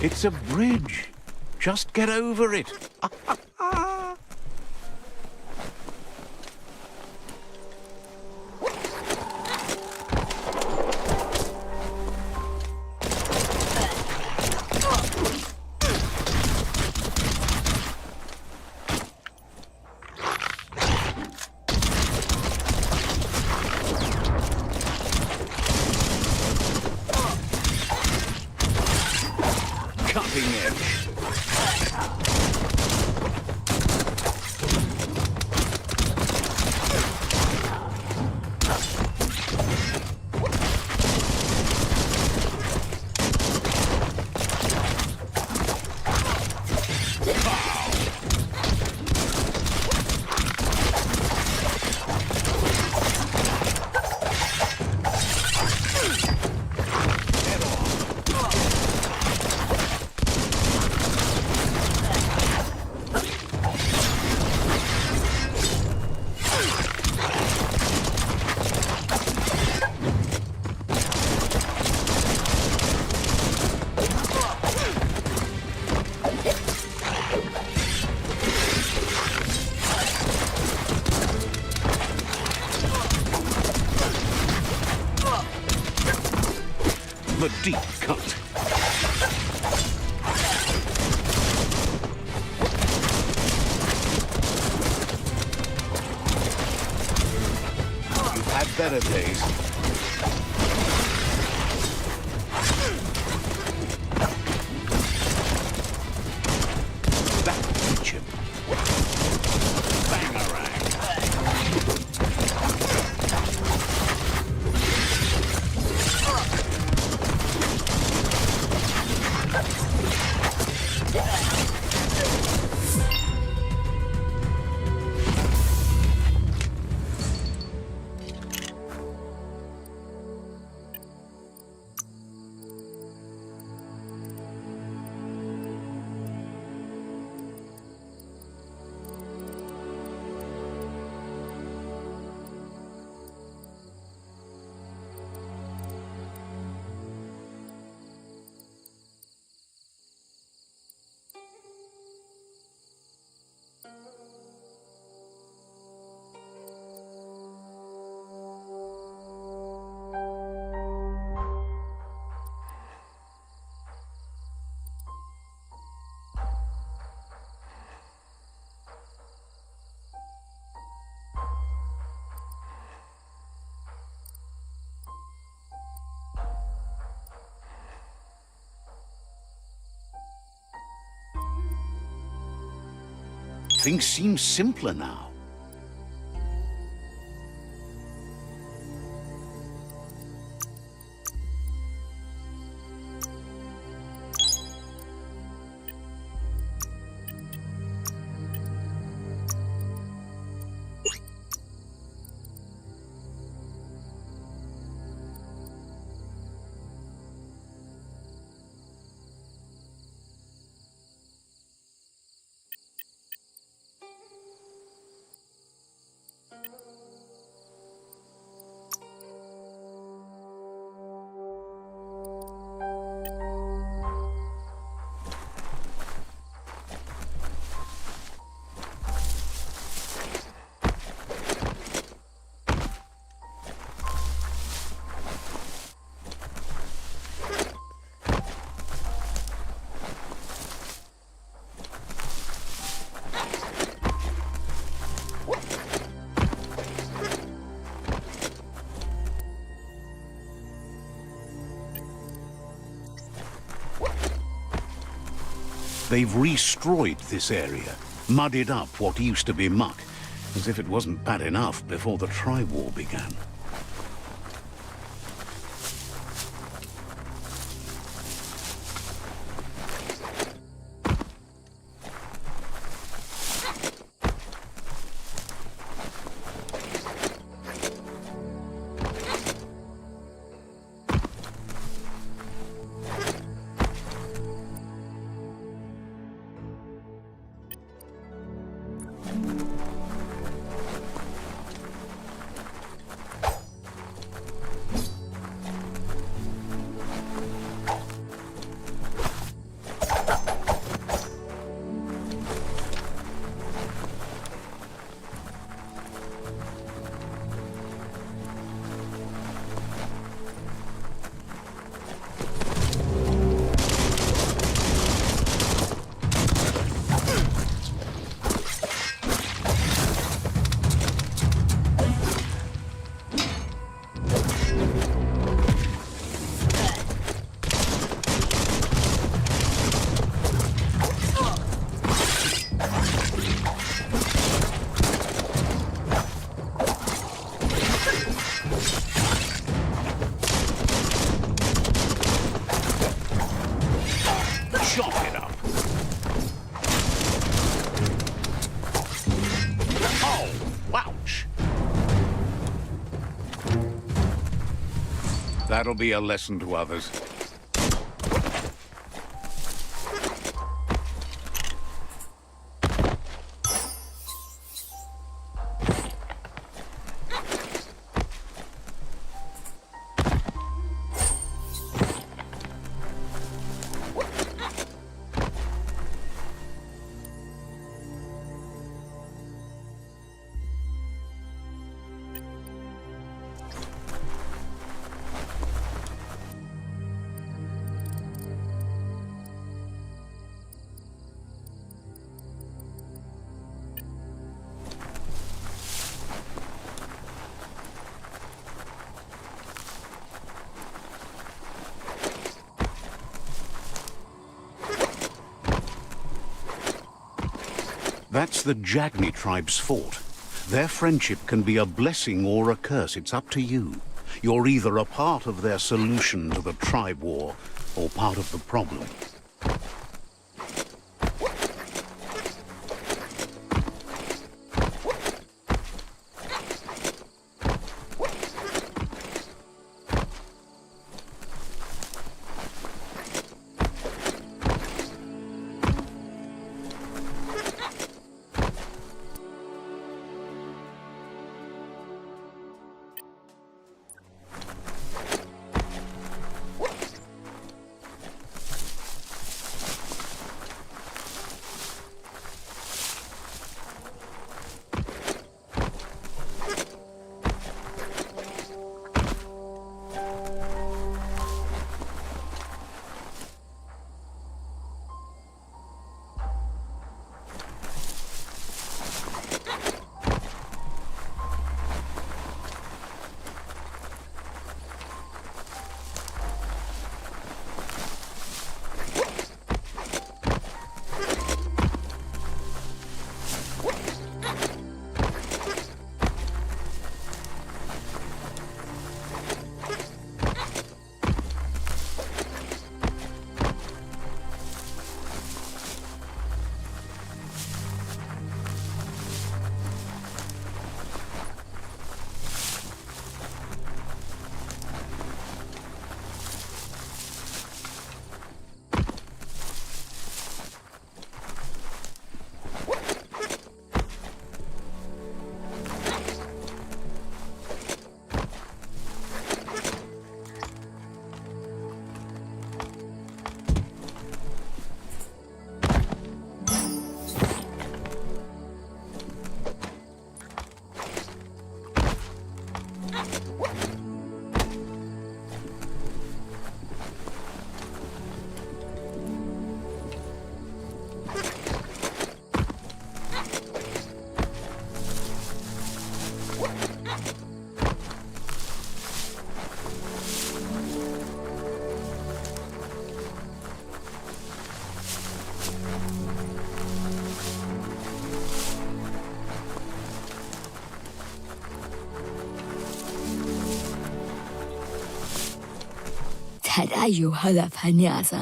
It's a bridge. Just get over it. Cutting edge. The deep cut. You've had better days. That'll teach him. Bangarang. Things seem simpler now. They've restroyed this area, muddied up what used to be muck, as if it wasn't bad enough before the tri-war began. That'll be a lesson to others. That's the Jagni tribe's fort. Their friendship can be a blessing or a curse. It's up to you. You're either a part of their solution to the tribe war, or part of the problem.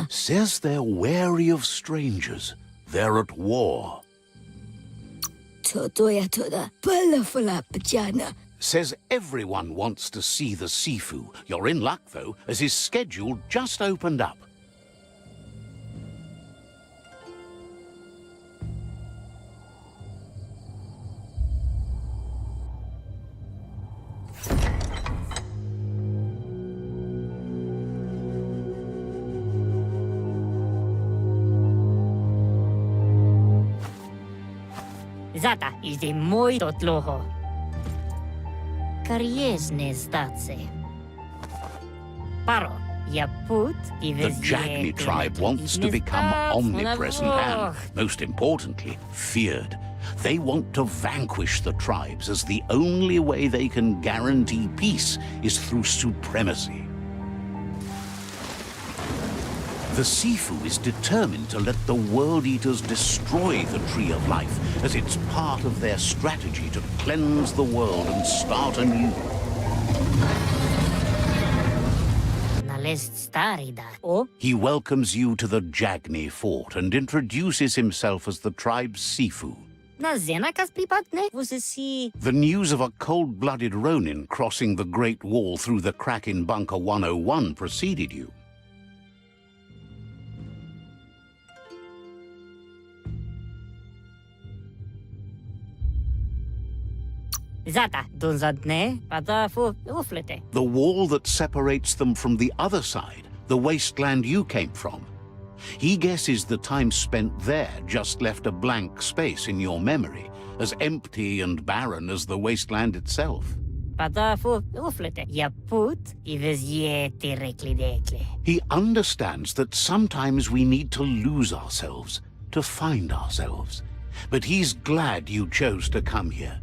Says they're wary of strangers. They're at war. Says everyone wants to see the Sifu. You're in luck, though, as his schedule just opened up. Zata is a muy totloho. Kariesne stace. Paro, ya put The Jagni tribe wants to become omnipresent and, most importantly, feared. They want to vanquish the tribes, as the only way they can guarantee peace is through supremacy. The Sifu is determined to let the World Eaters destroy the Tree of Life, as it's part of their strategy to cleanse the world and start anew. He welcomes you to the Jagni fort and introduces himself as the tribe's Sifu. The news of a cold-blooded ronin crossing the Great Wall through the crack in Bunker 101 preceded you. The wall that separates them from the other side, the wasteland you came from. He guesses the time spent there just left a blank space in your memory, as empty and barren as the wasteland itself. He understands that sometimes we need to lose ourselves, to find ourselves. But he's glad you chose to come here.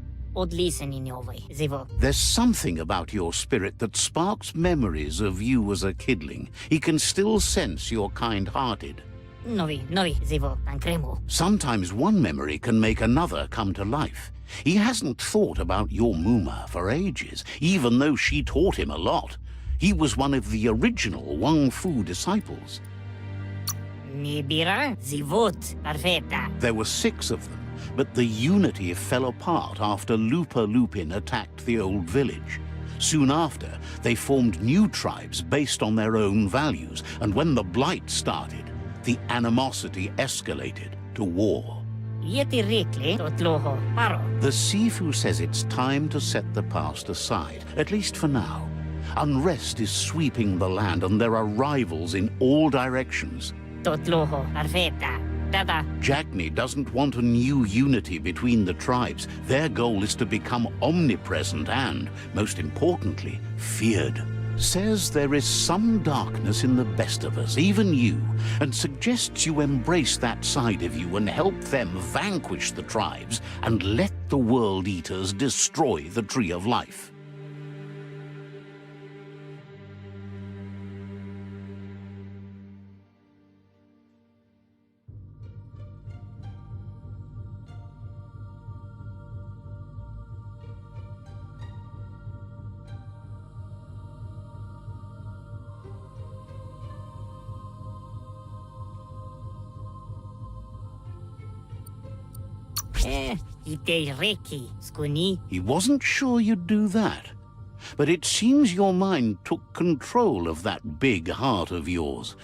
There's something about your spirit that sparks memories of you as a kidling. He can still sense you're kind-hearted. Novi, zivo, tankremu. Sometimes one memory can make another come to life. He hasn't thought about your Muma for ages, even though she taught him a lot. He was one of the original Wung-Fu disciples. Nibira, zivot, perfetta. There were 6 of them, but the unity fell apart after Lupa Lupin attacked the old village. Soon after, they formed new tribes based on their own values, and when the Blight started, the animosity escalated to war. Yeti rikli, totloho, paro. The Sifu says it's time to set the past aside, at least for now. Unrest is sweeping the land, and there are rivals in all directions. Totloho, perfetta. Dada. Jagni doesn't want a new unity between the tribes. Their goal is to become omnipresent and, most importantly, feared. Says there is some darkness in the best of us, even you, and suggests you embrace that side of you and help them vanquish the tribes and let the World Eaters destroy the Tree of Life. Ite reki, skuni. He wasn't sure you'd do that, but it seems your mind took control of that big heart of yours.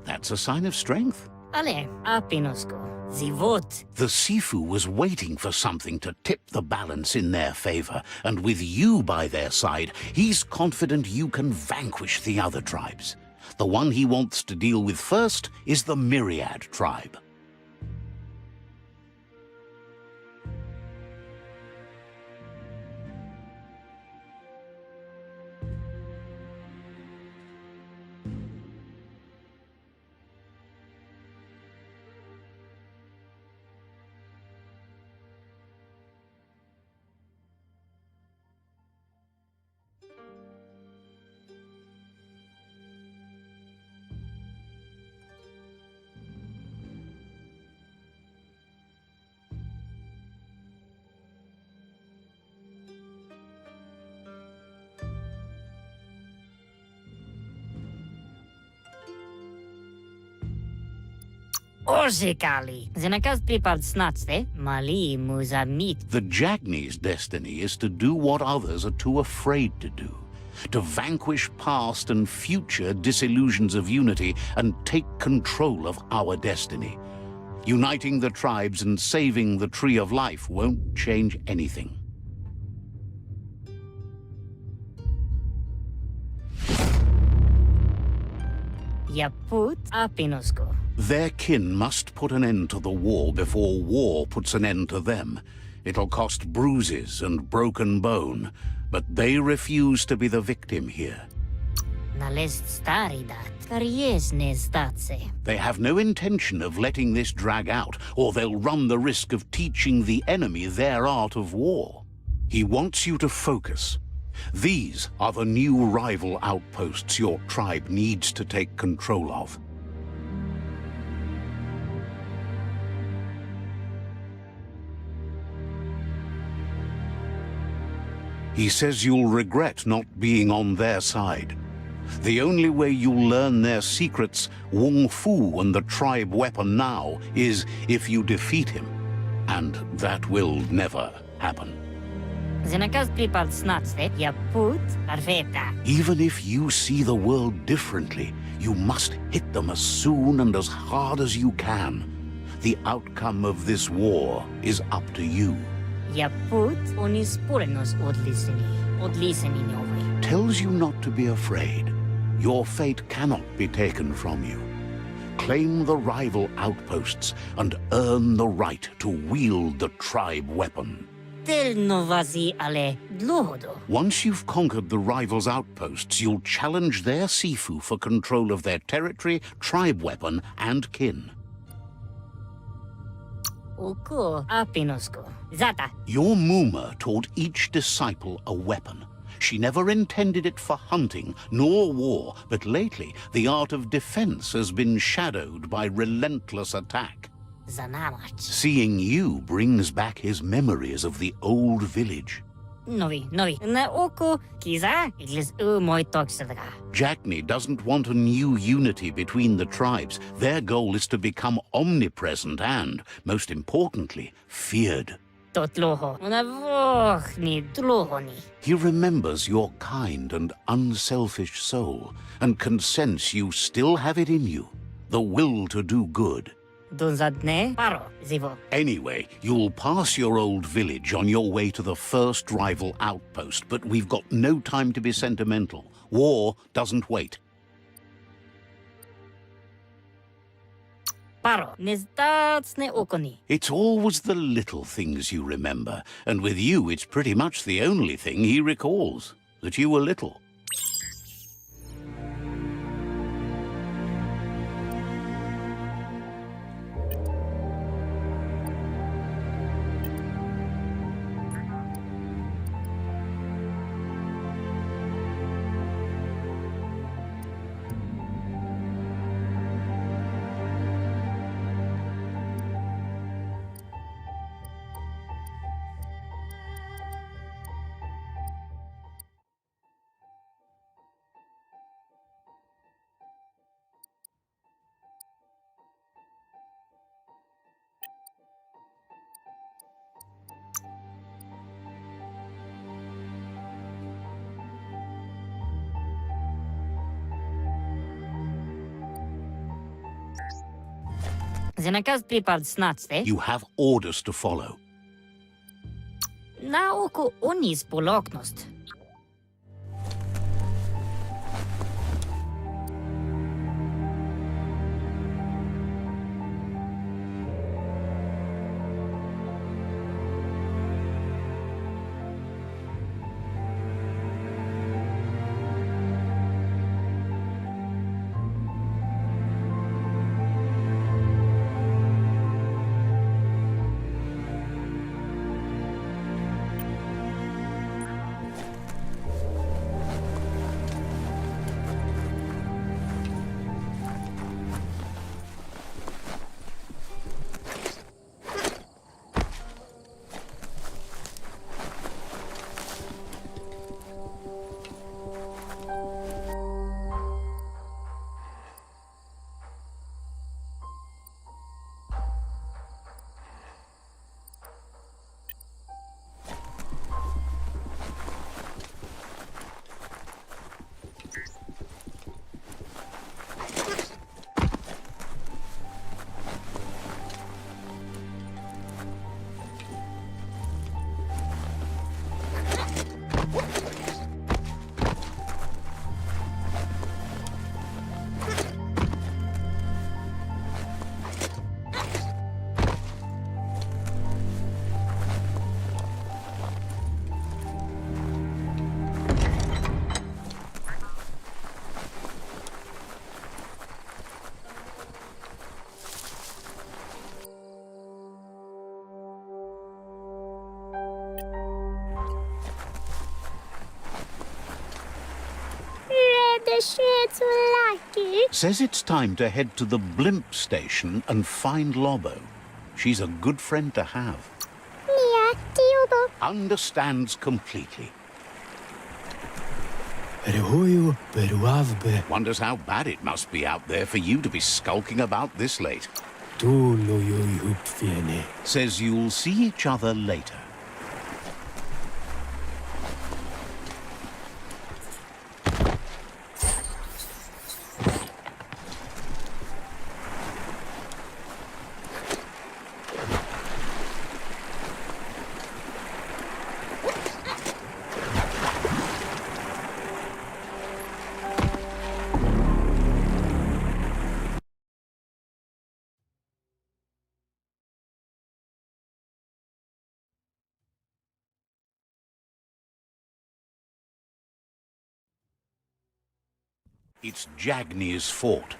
That's a sign of strength. Ale, apinosko, zivot. The Sifu was waiting for something to tip the balance in their favor, and with you by their side, he's confident you can vanquish the other tribes. The one he wants to deal with first is the Myriad tribe. Orzikali. Zenakaz pripad snatste, mali muzamit. The Jagni's destiny is to do what others are too afraid to do. To vanquish past and future disillusions of unity and take control of our destiny. Uniting the tribes and saving the Tree of Life won't change anything. Yaput apinosko. Their kin must put an end to the war before war puts an end to them. It'll cost bruises and broken bone, but they refuse to be the victim here. Nalest staridat, karies nezdatse. They have no intention of letting this drag out, or they'll run the risk of teaching the enemy their art of war. He wants you to focus. These are the new rival outposts your tribe needs to take control of. He says you'll regret not being on their side. The only way you'll learn their secrets, Wung-Fu and the tribe weapon now, is if you defeat him. And that will never happen. Zenakaz pripad snatste, yaput perfetta. Even if you see the world differently, you must hit them as soon and as hard as you can. The outcome of this war is up to you. Yaput onis purenos odliseni novi. Tells you not to be afraid. Your fate cannot be taken from you. Claim the rival outposts and earn the right to wield the tribe weapon. Tel novazi ale dlohodo. Once you've conquered the rivals' outposts, you'll challenge their Sifu for control of their territory, tribe weapon, and kin. Uko apinosko. Zata. Your Muma taught each disciple a weapon. She never intended it for hunting nor war, but lately the art of defense has been shadowed by relentless attack. Zanamach. Seeing you brings back his memories of the old village. Novi. Na oko kiza iglis moi toksadaga. Jackney doesn't want a new unity between the tribes. Their goal is to become omnipresent and, most importantly, feared. Totloho. Una voch ni tlohoni. He remembers your kind and unselfish soul and can sense you still have it in you, the will to do good. Dunzadne paro zivo. Anyway, you'll pass your old village on your way to the first rival outpost, but we've got no time to be sentimental. War doesn't wait. Paro nezdatsne okoni. It's always the little things you remember, and with you it's pretty much the only thing he recalls, that you were little. Zenakas pripad snatste. You have orders to follow. Na oko onis poloknost. Says it's time to head to the blimp station and find Lobo. She's a good friend to have. Understands completely. Wonders how bad it must be out there for you to be skulking about this late. Says you'll see each other later. It's Jagnir's fort.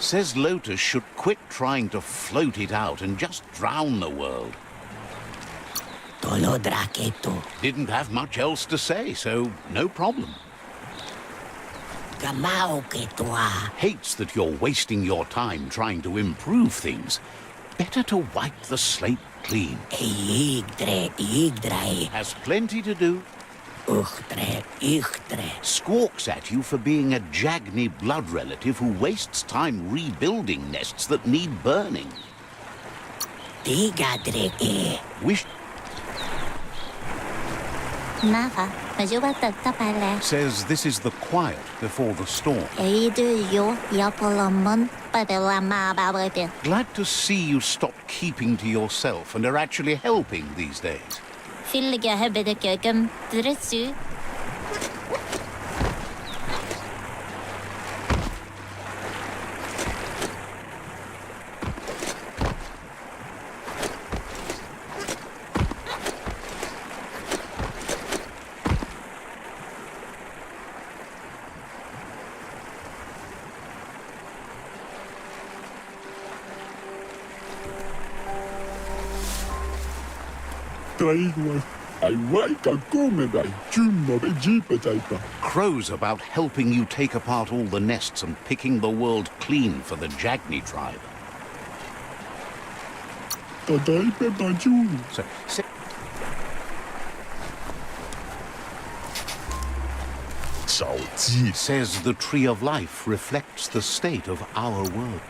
Says Lotus should quit trying to float it out and just drown the world. Didn't have much else to say, so no problem. Hates that you're wasting your time trying to improve things. Better to wipe the slate clean. Has plenty to do. Squawks at you for being a Jagni blood relative who wastes time rebuilding nests that need burning. Wish... Says this is the quiet before the storm. Glad to see you stopped keeping to yourself and are actually helping these days. Crows about helping you take apart all the nests and picking the world clean for the Jagni tribe. Says the tree of life reflects the state of our world.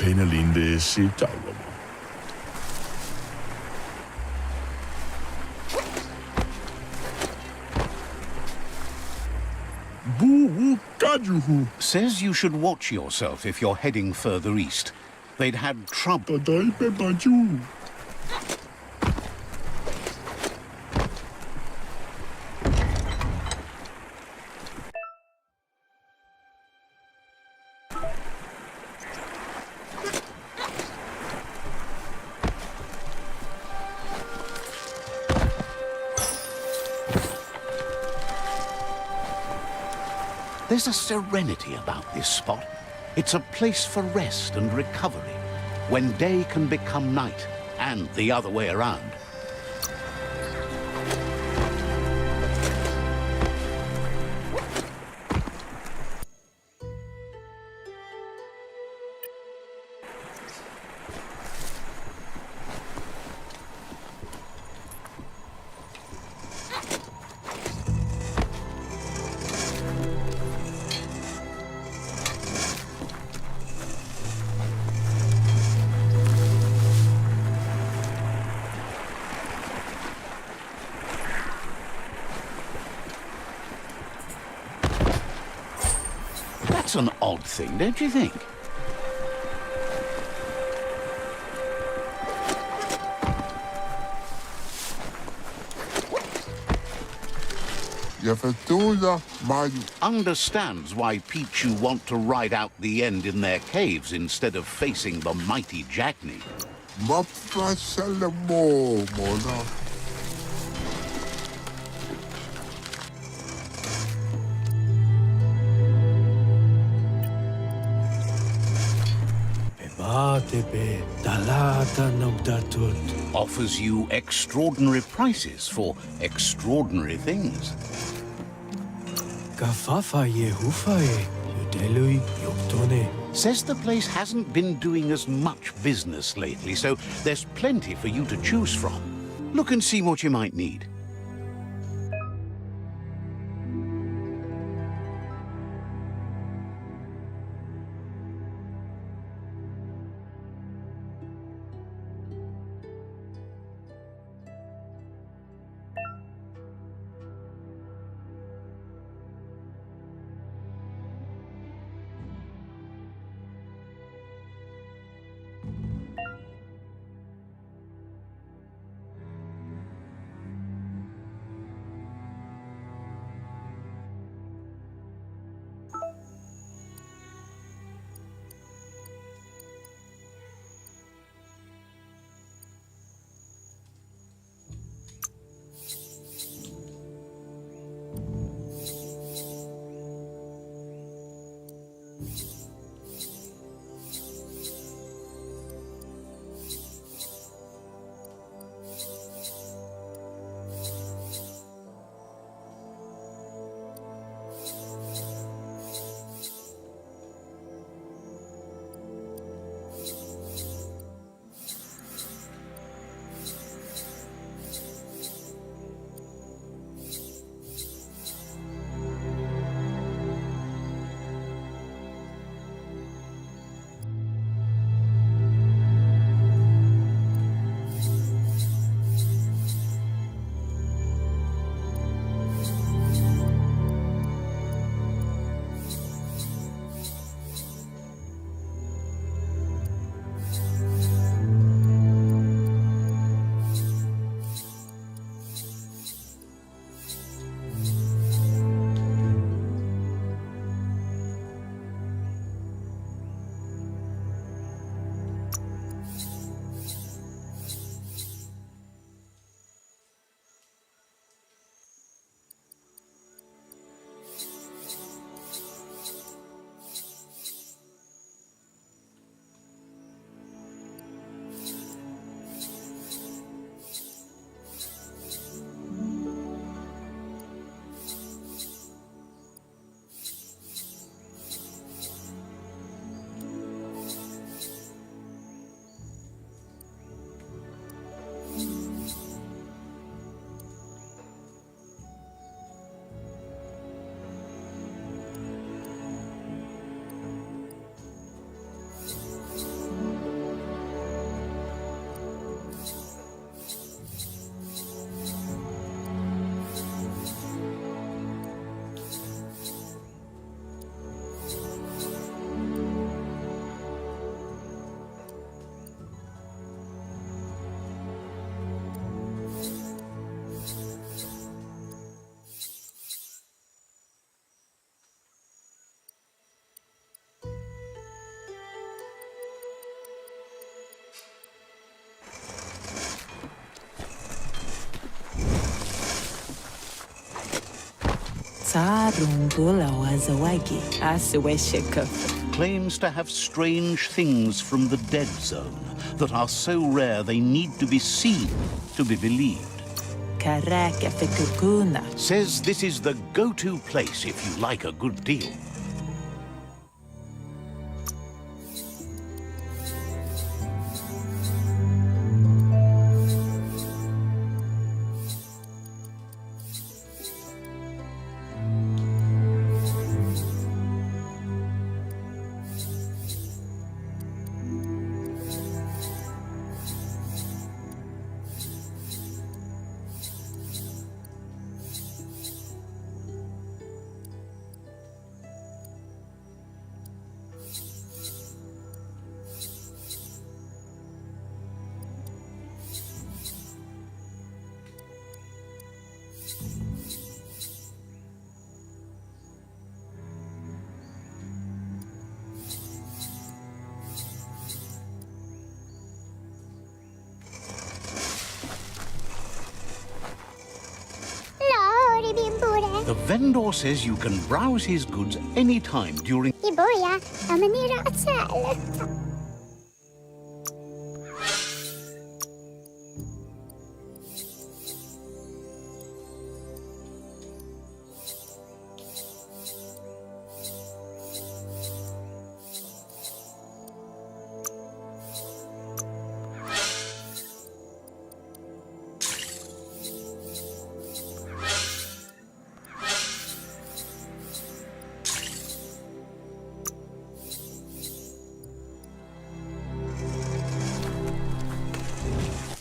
Says you should watch yourself if you're heading further east. They'd had trouble. There's a serenity about this spot. It's a place for rest and recovery, when day can become night, and the other way around. That's an odd thing, don't you think? Understands why Pichu want to ride out the end in their caves instead of facing the mighty Jagni. Offers you extraordinary prices for extraordinary things. Says the place hasn't been doing as much business lately, so there's plenty for you to choose from. Look and see what you might need. Sarungula wazawagi asweshika. Claims to have strange things from the dead zone that are so rare they need to be seen to be believed. Karaka fikukuna. Says this is the go-to place if you like a good deal. The vendor says you can browse his goods anytime during... Iboya, amanira at sal.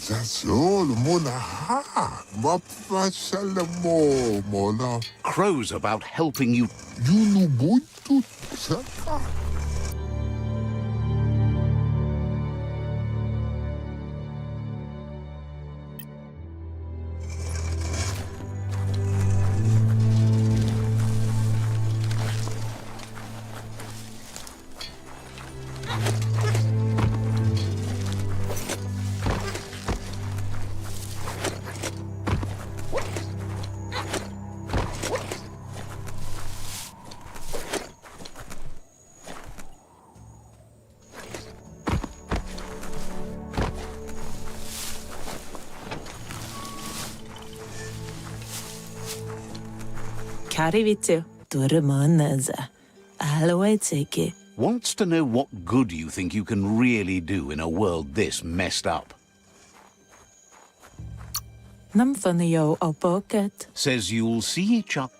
That's all, Mona. Ha! Mapashalamo, Mona. Crows about helping you. You know, boy, to Saka. Karivitu. Durumanaza. Alawateke. Wants to know what good you think you can really do in a world this messed up. Namfanayo opoket. Says you'll see each other.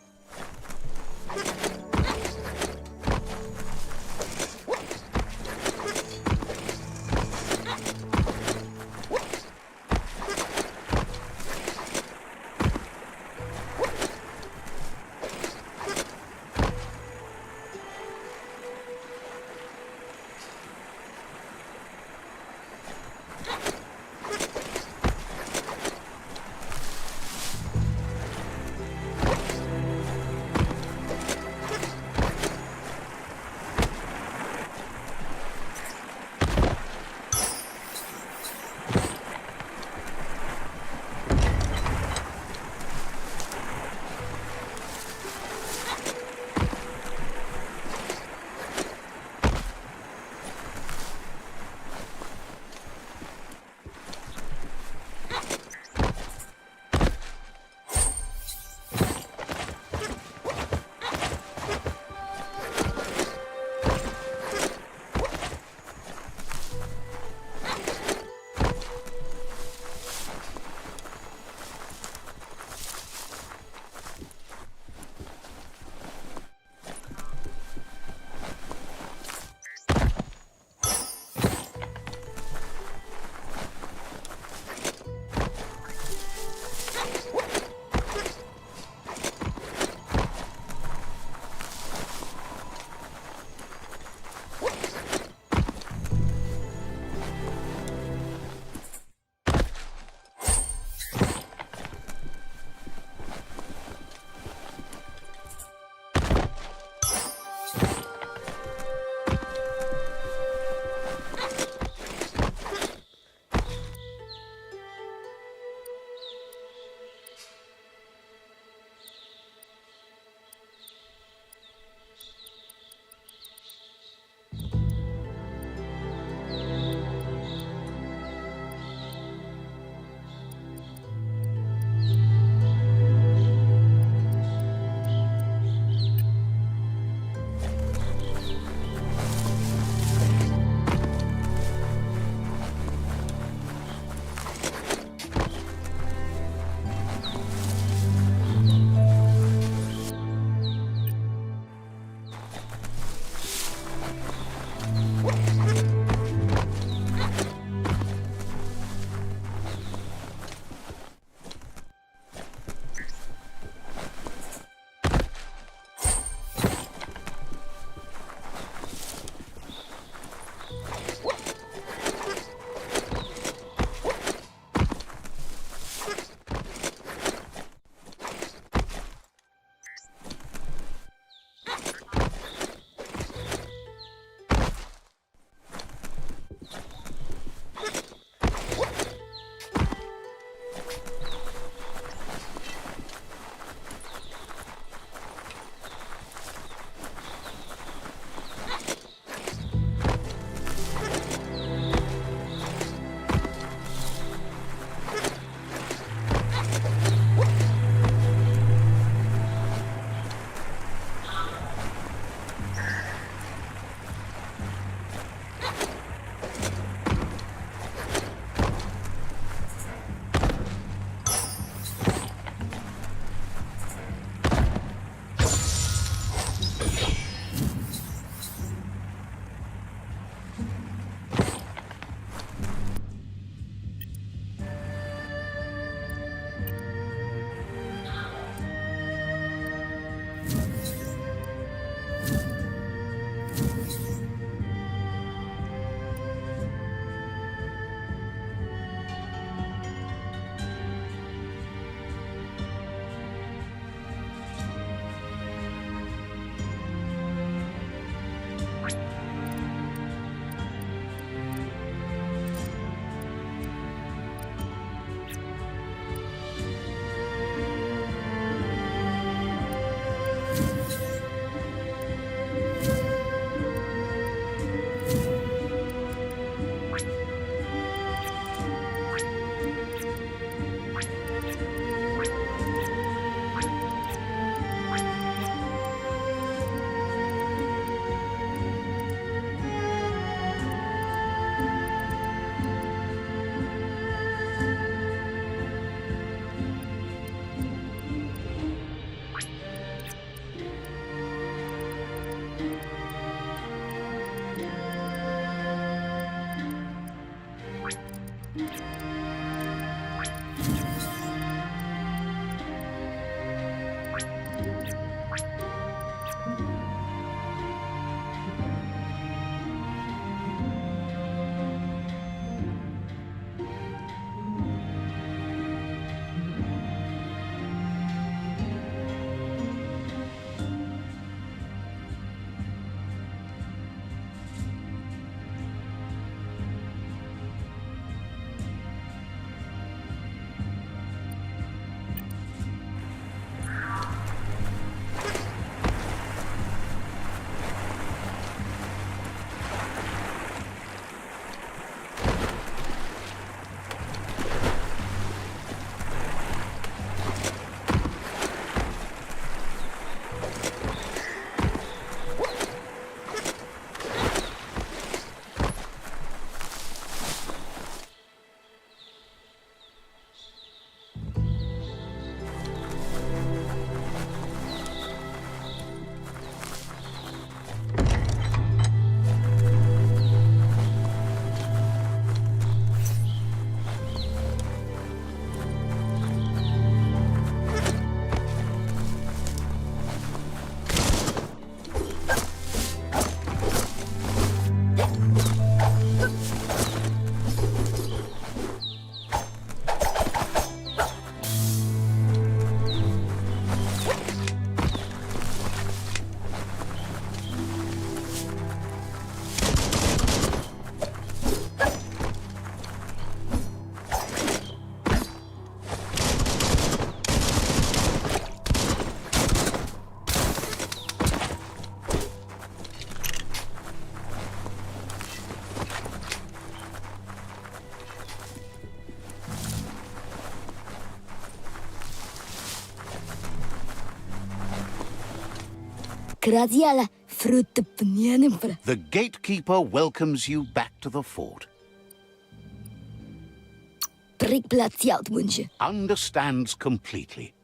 The gatekeeper welcomes you back to the fort. Understands completely.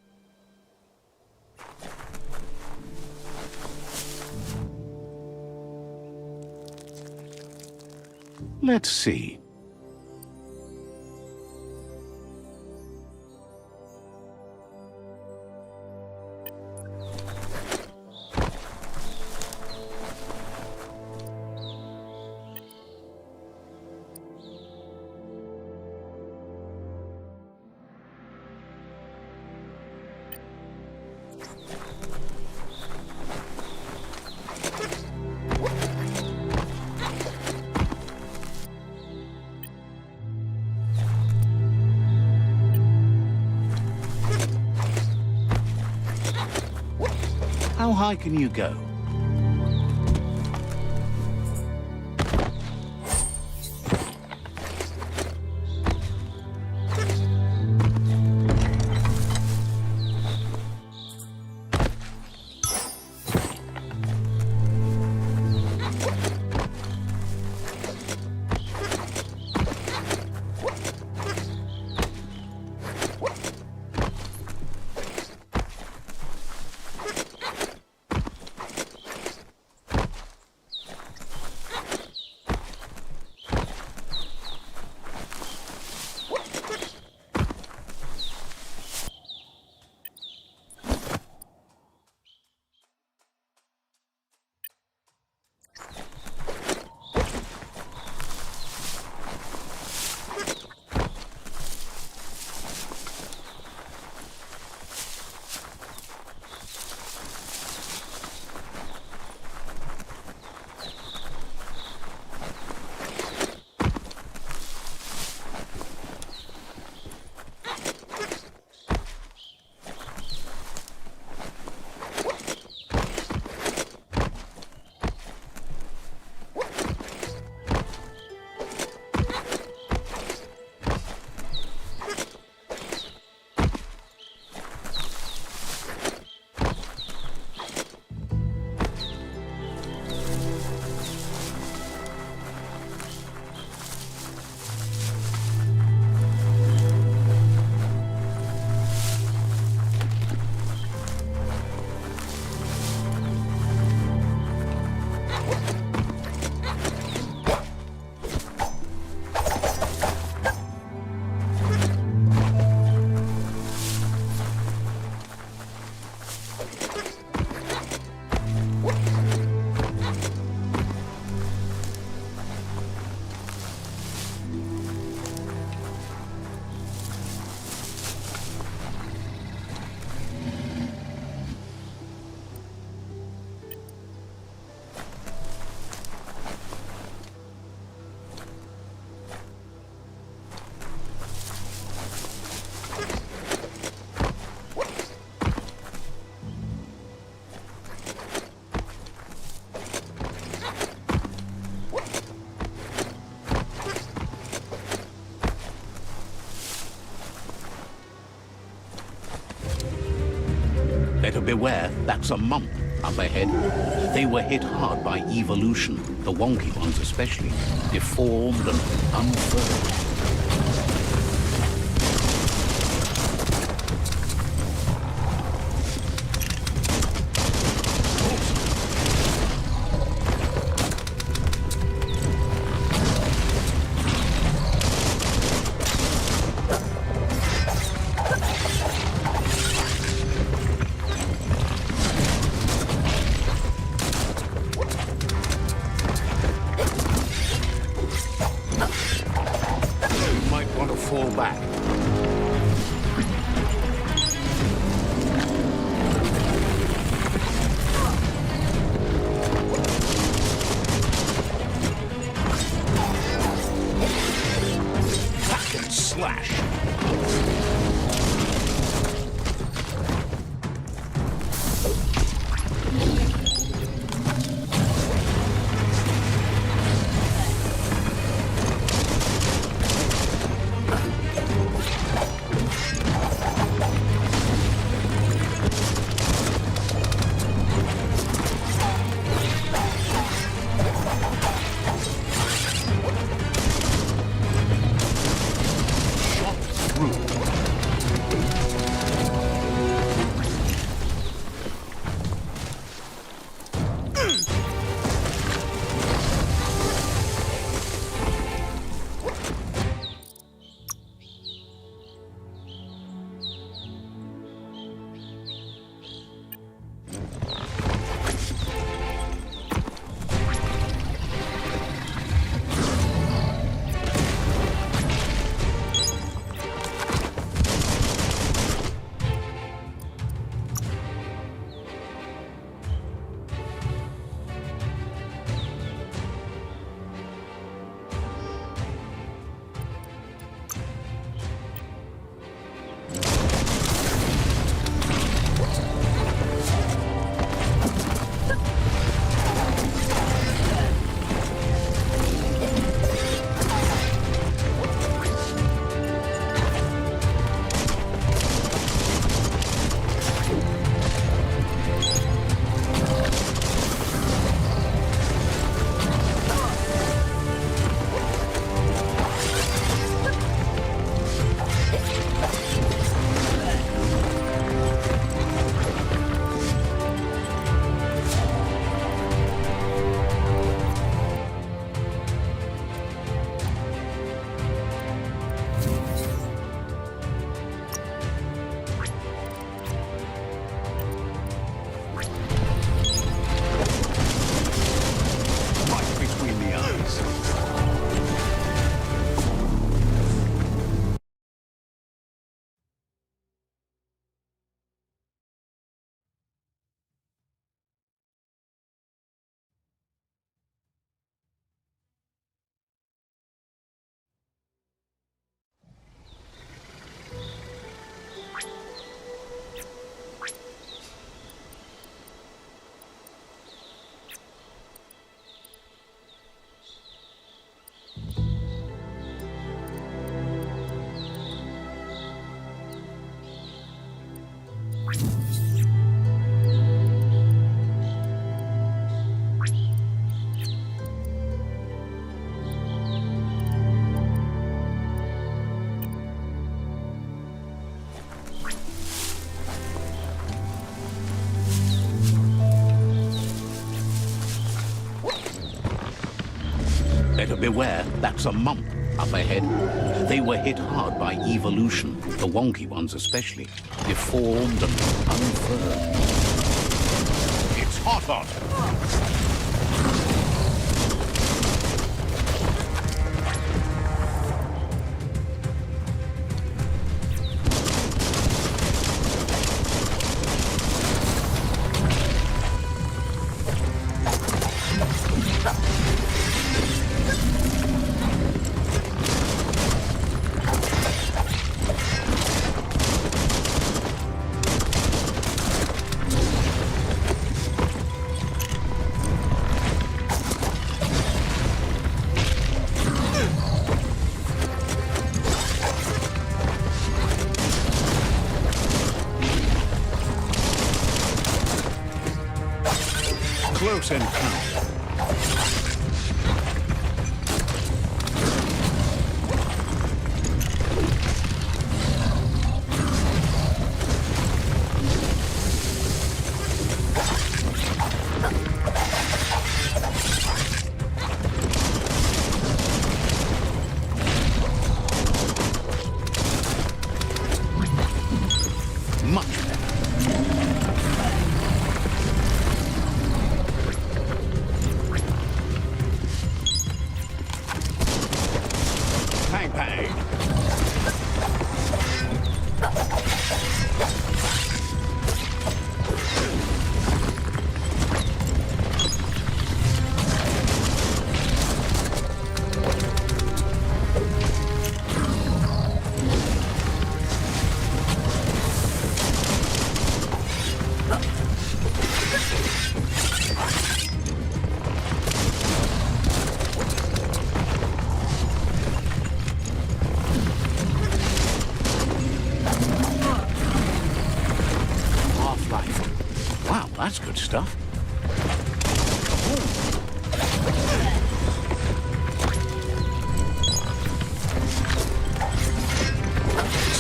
Let's see. How high can you go? Better beware, that's a mump up ahead. They were hit hard by evolution, the wonky ones especially, deformed and unfurled. Fall back. Hack and slash. Better beware, that's a mump up ahead. They were hit hard by evolution, the wonky ones especially, deformed and unfurled. It's hot. close encounter. Much better. Bang, bang. Half-life. Wow, that's good stuff.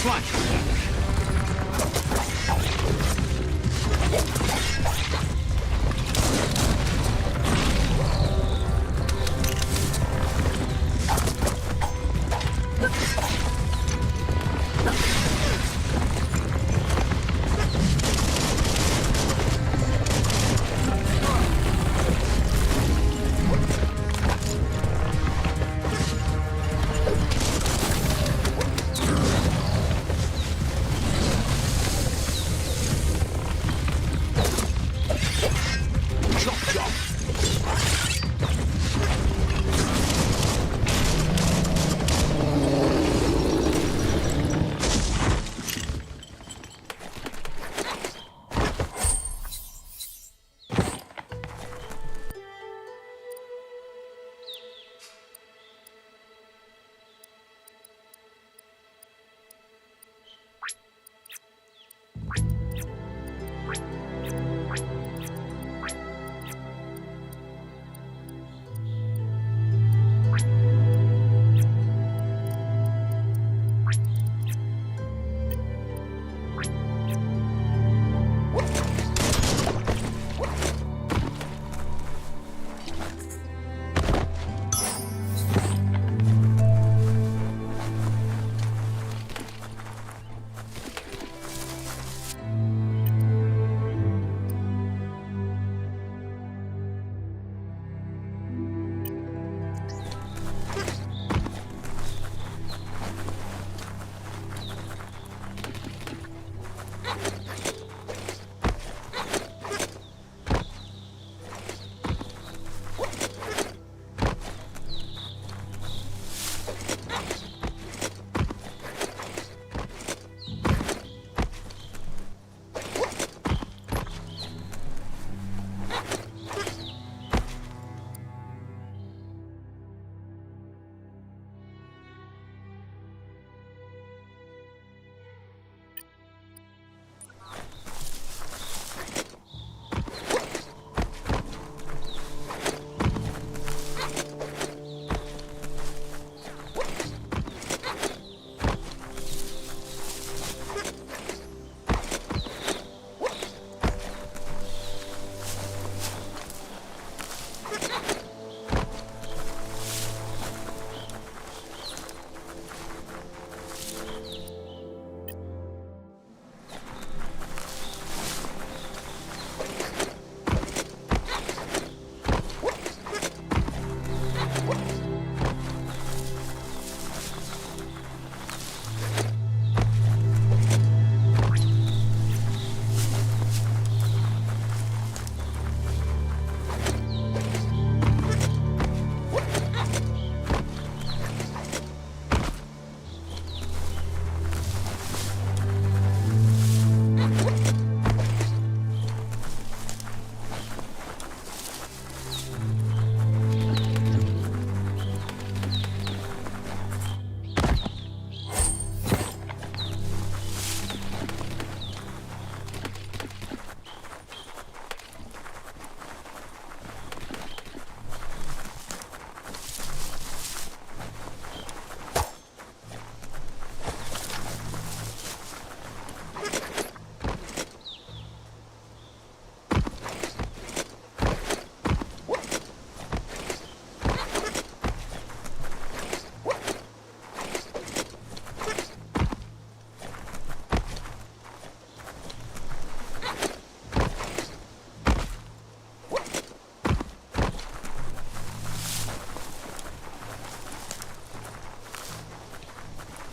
Slash attack.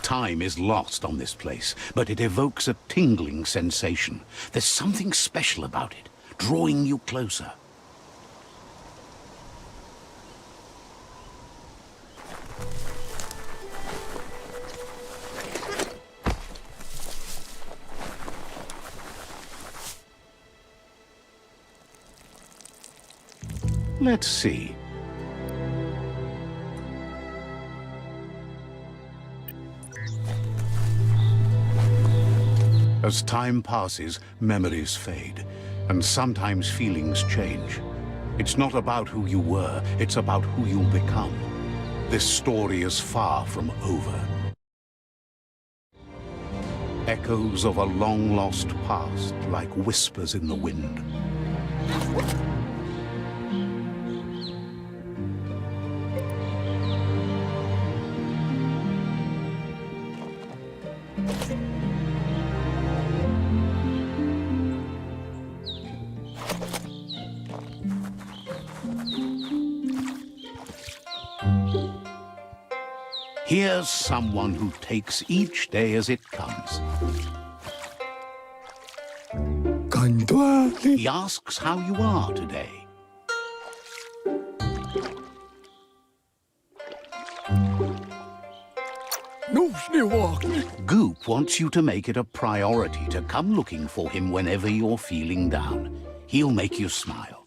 Time is lost on this place, but it evokes a tingling sensation. There's something special about it, drawing you closer. Let's see. As time passes, memories fade, and sometimes feelings change. It's not about who you were, it's about who you'll become. This story is far from over. Echoes of a long-lost past, like whispers in the wind. Here's someone who takes each day as it comes. He asks how you are today. Goop wants you to make it a priority to come looking for him whenever you're feeling down. He'll make you smile.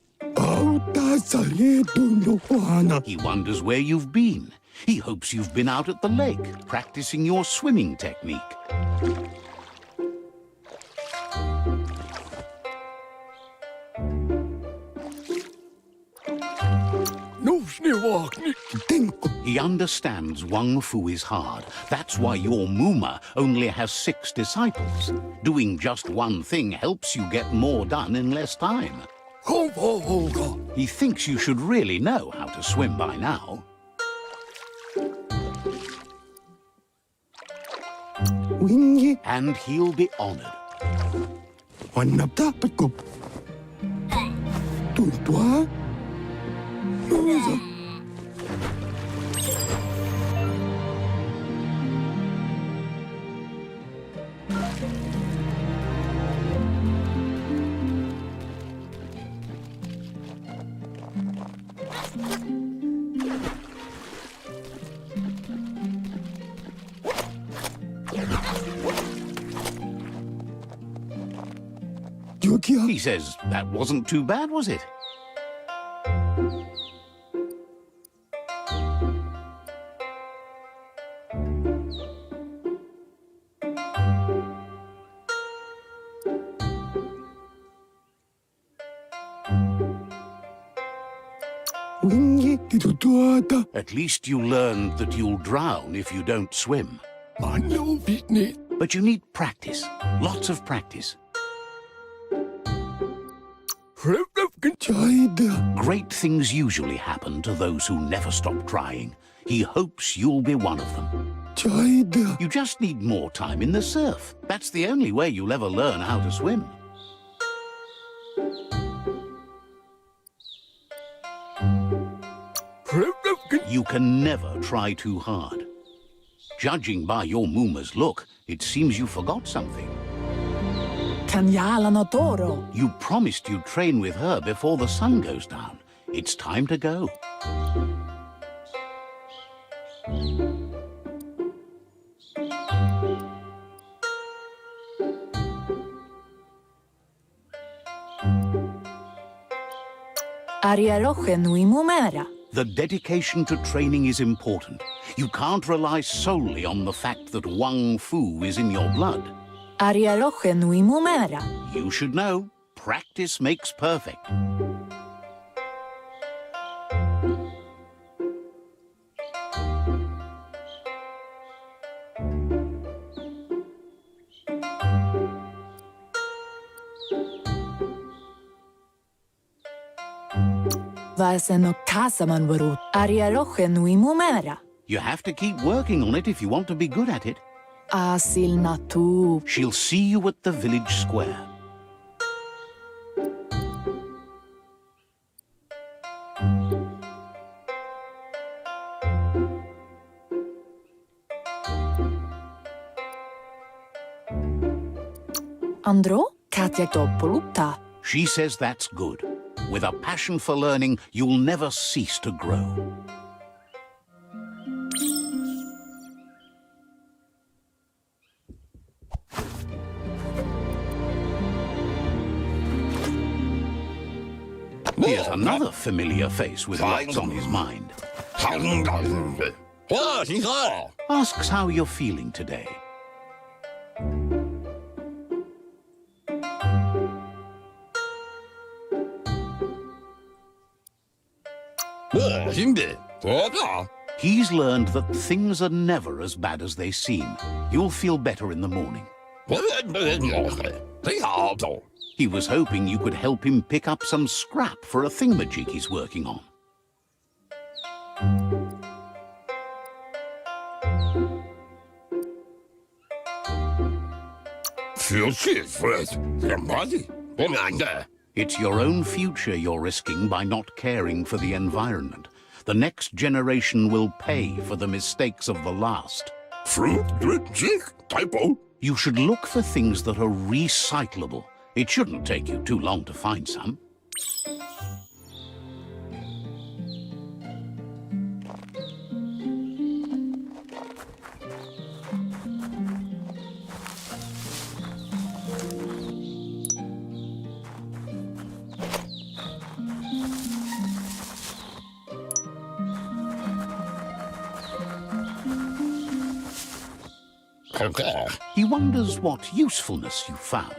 He wonders where you've been. He hopes you've been out at the lake, practicing your swimming technique. He understands Wung-Fu is hard. That's why your Muma only has 6 disciples. Doing just one thing helps you get more done in less time. He thinks you should really know how to swim by now. And he'll be honored. He says, that wasn't too bad, was it? At least you learned that you'll drown if you don't swim. But you need practice, lots of practice. Great things usually happen to those who never stop trying. He hopes you'll be one of them. You just need more time in the surf. That's the only way you'll ever learn how to swim. You can never try too hard. Judging by your Muma's look, it seems you forgot something. You promised you'd train with her before the sun goes down. It's time to go. The dedication to training is important. You can't rely solely on the fact that Wung-Fu is in your blood. You should know, practice makes perfect. You have to keep working on it if you want to be good at it. She'll see you at the village square. Andro, Katjatopolupta. She says that's good. With a passion for learning, you'll never cease to grow. Here's another familiar face with lots on his mind. Asks how you're feeling today. He's learned that things are never as bad as they seem. You'll feel better in the morning. He was hoping you could help him pick up some scrap for a thingamajig he's working on. It's your own future you're risking by not caring for the environment. The next generation will pay for the mistakes of the last. You should look for things that are recyclable. It shouldn't take you too long to find some. He wonders what usefulness you found.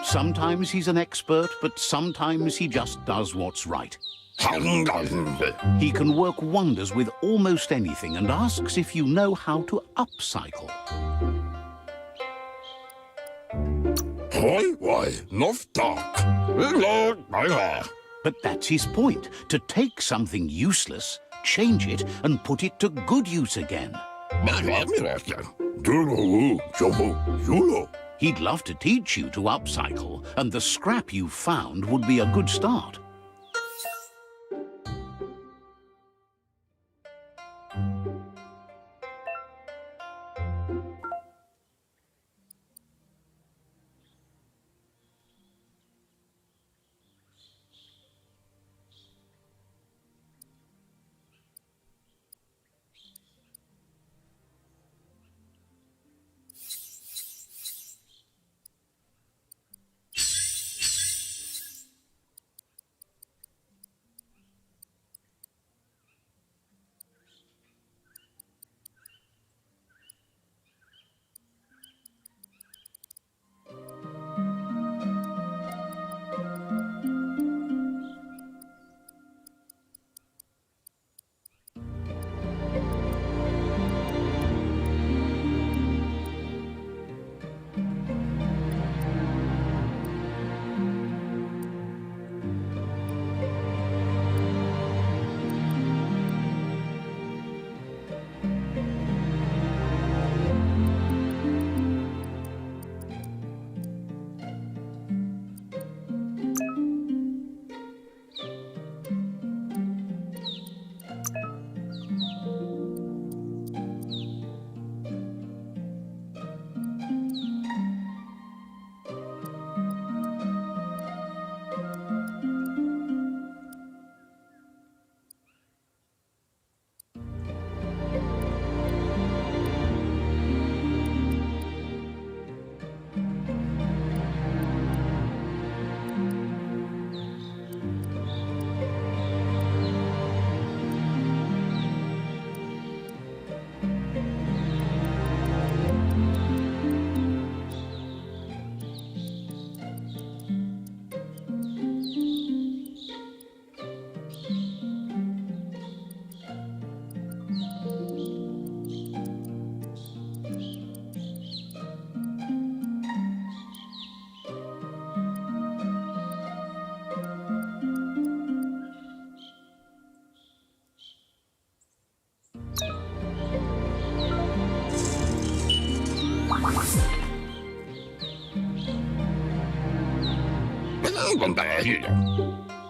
Sometimes he's an expert, but sometimes he just does what's right. He can work wonders with almost anything and asks if you know how to upcycle. But that's his point, to take something useless, change it, and put it to good use again. He'd love to teach you to upcycle, and the scrap you found would be a good start.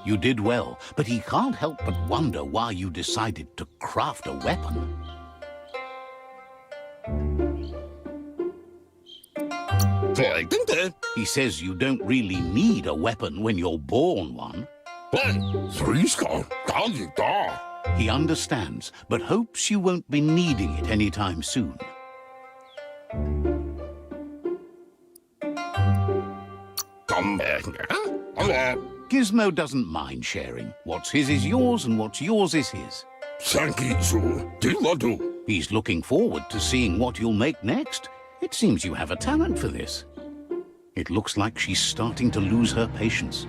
You did well, but he can't help but wonder why you decided to craft a weapon. He says you don't really need a weapon when you're born one. He understands, but hopes you won't be needing it anytime soon. Gizmo doesn't mind sharing. What's his is yours, and what's yours is his. He's looking forward to seeing what you'll make next. It seems you have a talent for this. It looks like she's starting to lose her patience.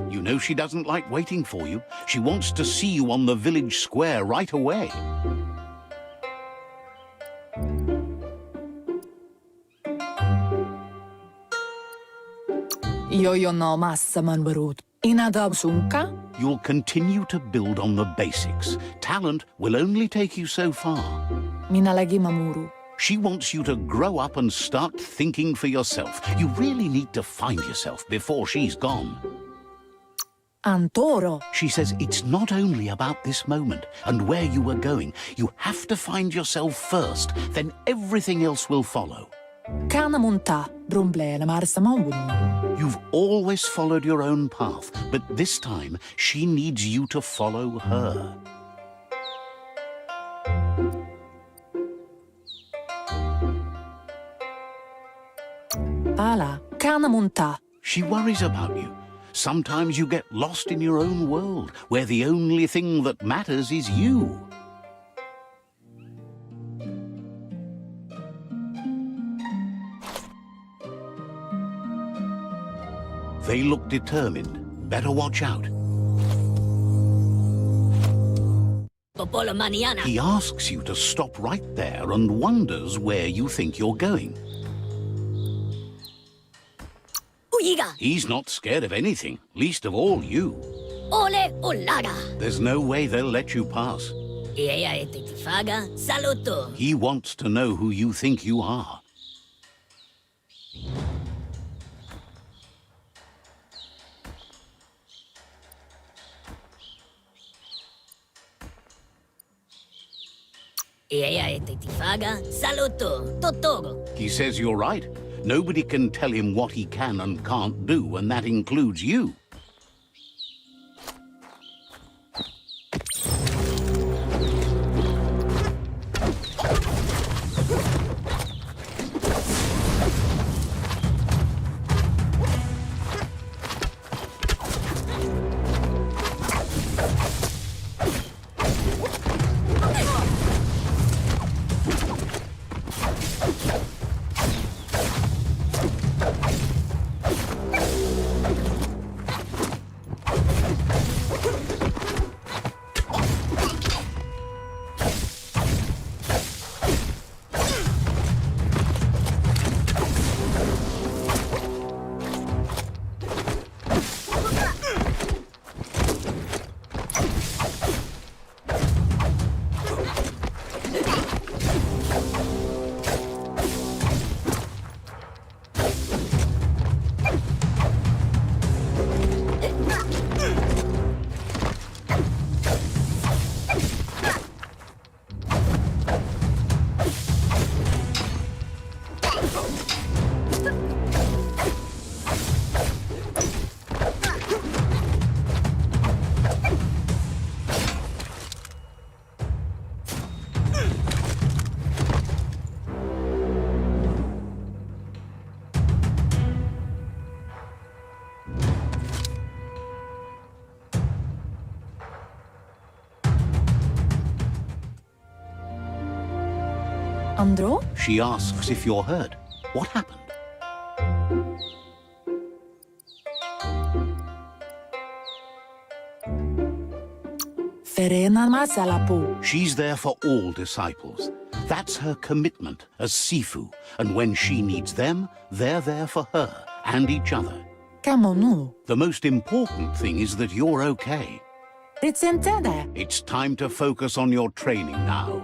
You know she doesn't like waiting for you. She wants to see you on the village square right away. You'll continue to build on the basics. Talent will only take you so far. She wants you to grow up and start thinking for yourself. You really need to find yourself before she's gone. She says it's not only about this moment and where you were going. You have to find yourself first, then everything else will follow. You've always followed your own path, but this time she needs you to follow her. She worries about you. Sometimes you get lost in your own world, where the only thing that matters is you. They look determined. Better watch out. He asks you to stop right there and wonders where you think you're going. He's not scared of anything, least of all you. There's no way they'll let you pass. He wants to know who you think you are. He says you're right. Nobody can tell him what he can and can't do, and that includes you. Andro? She asks if you're hurt. What happened? She's there for all disciples. That's her commitment as Sifu. And when she needs them, they're there for her and each other. The most important thing is that you're okay. It's time to focus on your training now.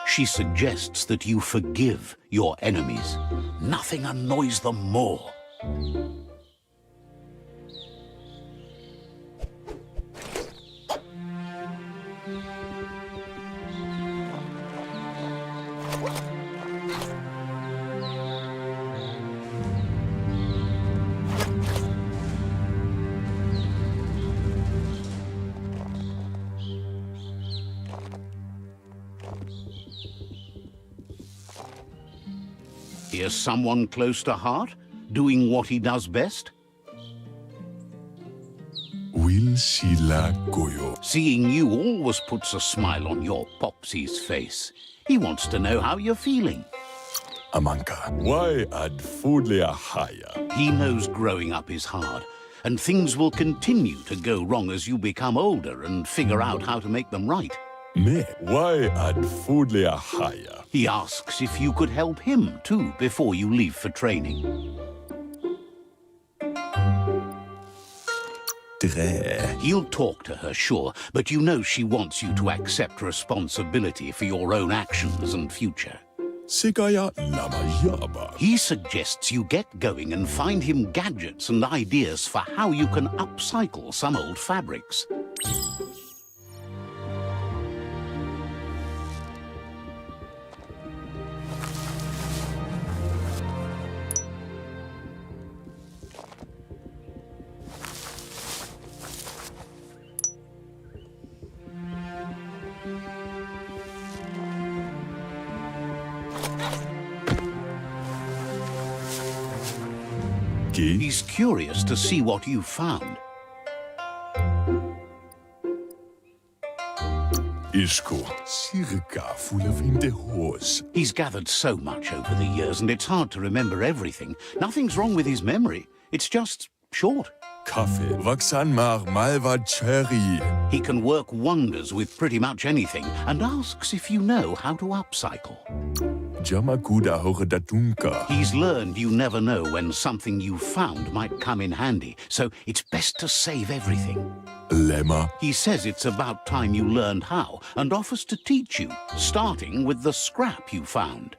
She suggests that you forgive your enemies. Nothing annoys them more. Here's someone close to heart, doing what he does best. Will sila goyo. Seeing you always puts a smile on your Popsy's face. He wants to know how you're feeling. Amanka. Why ad fudlea haya? He knows growing up is hard, and things will continue to go wrong as you become older and figure out how to make them right. Me. Why ad fudlea haya? He asks if you could help him, too, before you leave for training. He'll talk to her, sure, but you know she wants you to accept responsibility for your own actions and future. Sigaya lama yaba. He suggests you get going and find him gadgets and ideas for how you can upcycle some old fabrics. He's curious to see what you've found. Isko, cirka full of in the horse. He's gathered so much over the years, and it's hard to remember everything. Nothing's wrong with his memory. It's just short. Kaffe, vaksan mar malva cherry. He can work wonders with pretty much anything, and asks if you know how to upcycle. Jamakuda horedatunka. He's learned you never know when something you found might come in handy, so it's best to save everything. Lemma. He says it's about time you learned how, and offers to teach you, starting with the scrap you found.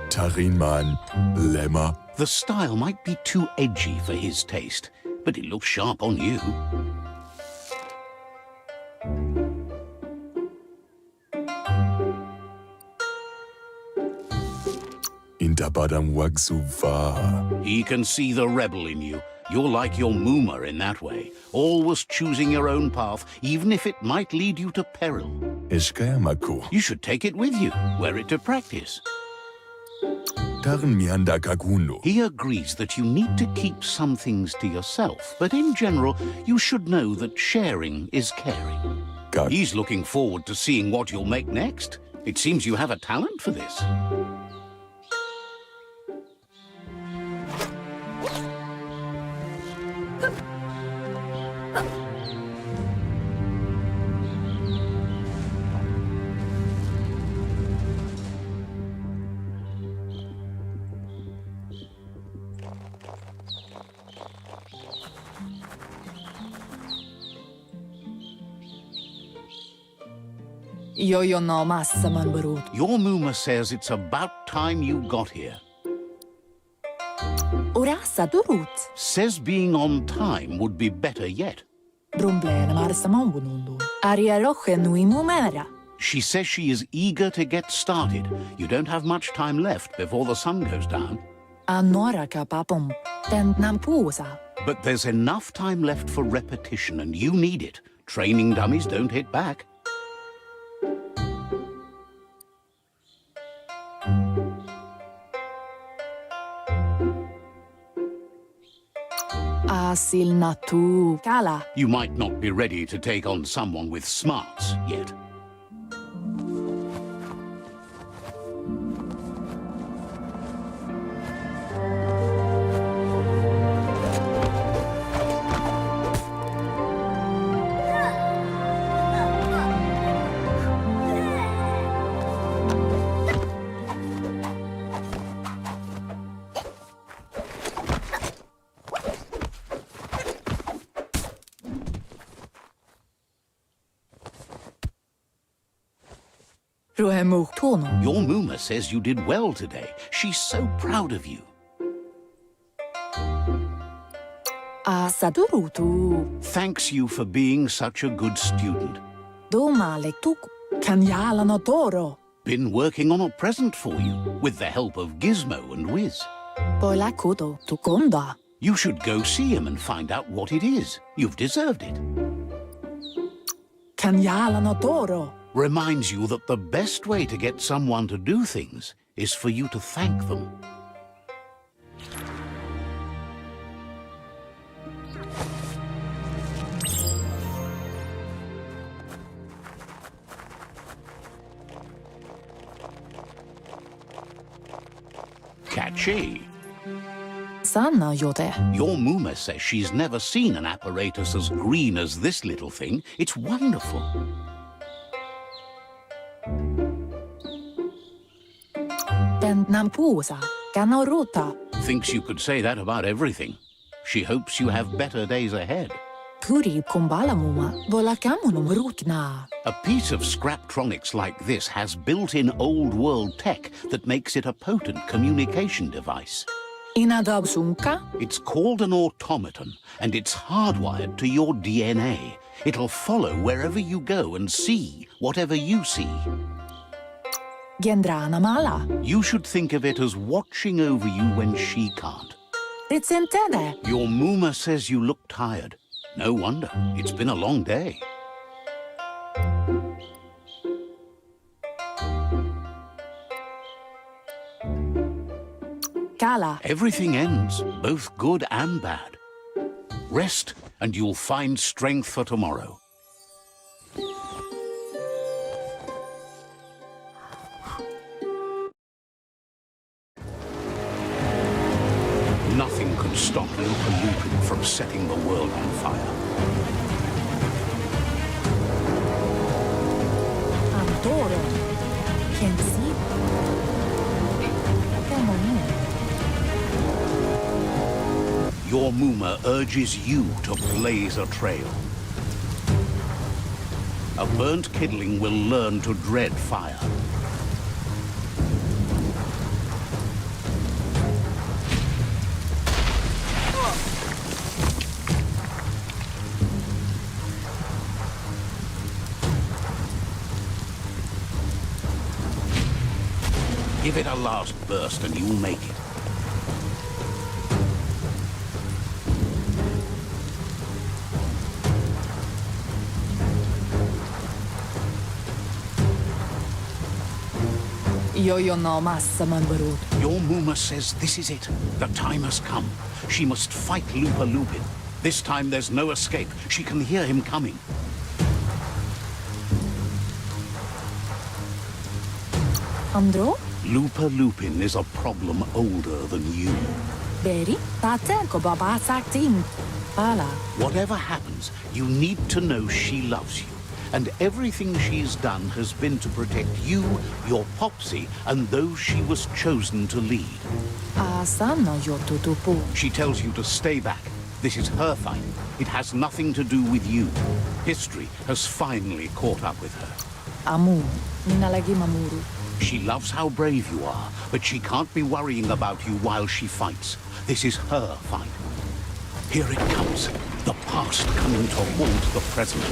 Tarinman, lemmer. The style might be too edgy for his taste, but it looks sharp on you. Intabadam wagsuva. He can see the rebel in you. You're like your Mooma in that way, always choosing your own path, even if it might lead you to peril. Eskayamako. You should take it with you, wear it to practice. Tarin mianda kaguno. He agrees that you need to keep some things to yourself, but in general, you should know that sharing is caring. Gag. He's looking forward to seeing what you'll make next. It seems you have a talent for this. Yo no massa man barut. Your Mooma says it's about time you got here. Urassa durut. Says being on time would be better yet. Brumblene marsa mambunundu. Aria roche nui mumera. She says she is eager to get started. You don't have much time left before the sun goes down. Anora kapapum. Tent nam pusa. But there's enough time left for repetition, and you need it. Training dummies don't hit back. Asil natu kala. You might not be ready to take on someone with smarts yet. Your Mooma says you did well today. She's so proud of you. Asadurutu. Thanks you for being such a good student. Domale tuk. Kanyala no toro. Been working on a present for you, with the help of Gizmo and Wiz. Pola kudo tukonda. You should go see him and find out what it is. You've deserved it. Kanyala no toro. Reminds you that the best way to get someone to do things is for you to thank them. Catchy. Sanna jote. Your Mooma says she's never seen an apparatus as green as this little thing. It's wonderful. Tent nam pusa. Kanoruta. Thinks you could say that about everything. She hopes you have better days ahead. Turi kumbala muma. Vola kamunum rutna. A piece of Scraptronics like this has built-in old-world tech that makes it a potent communication device. Inadab sunka. It's called an automaton, and it's hardwired to your DNA. It'll follow wherever you go and see whatever you see. Gendrana mala. You should think of it as watching over you when she can't. Ritsentede. Your Mooma says you look tired. No wonder. It's been a long day. Kala. Everything ends, both good and bad. Rest, and you'll find strength for tomorrow. Nothing could stop Lupa from setting the world on fire. Antoro. Kensi. Kamonin. Your Mooma urges you to blaze a trail. A burnt kidling will learn to dread fire. Give it a last burst and you'll make it. Io no massa man barut. Your Muma says this is it. The time has come. She must fight Lupa Lupin. This time there's no escape. She can hear him coming. Andro? Lupa Lupin is a problem older than you. Beri? Tate ko baba sakting. Pala. Whatever happens, you need to know she loves you. And everything she's done has been to protect you, your Popsy, and those she was chosen to lead. Asano yo tutupu. She tells you to stay back. This is her fight. It has nothing to do with you. History has finally caught up with her. Amu. Ninalagi mamuru. She loves how brave you are, but she can't be worrying about you while she fights. This is her fight. Here it comes. The past coming to haunt the present.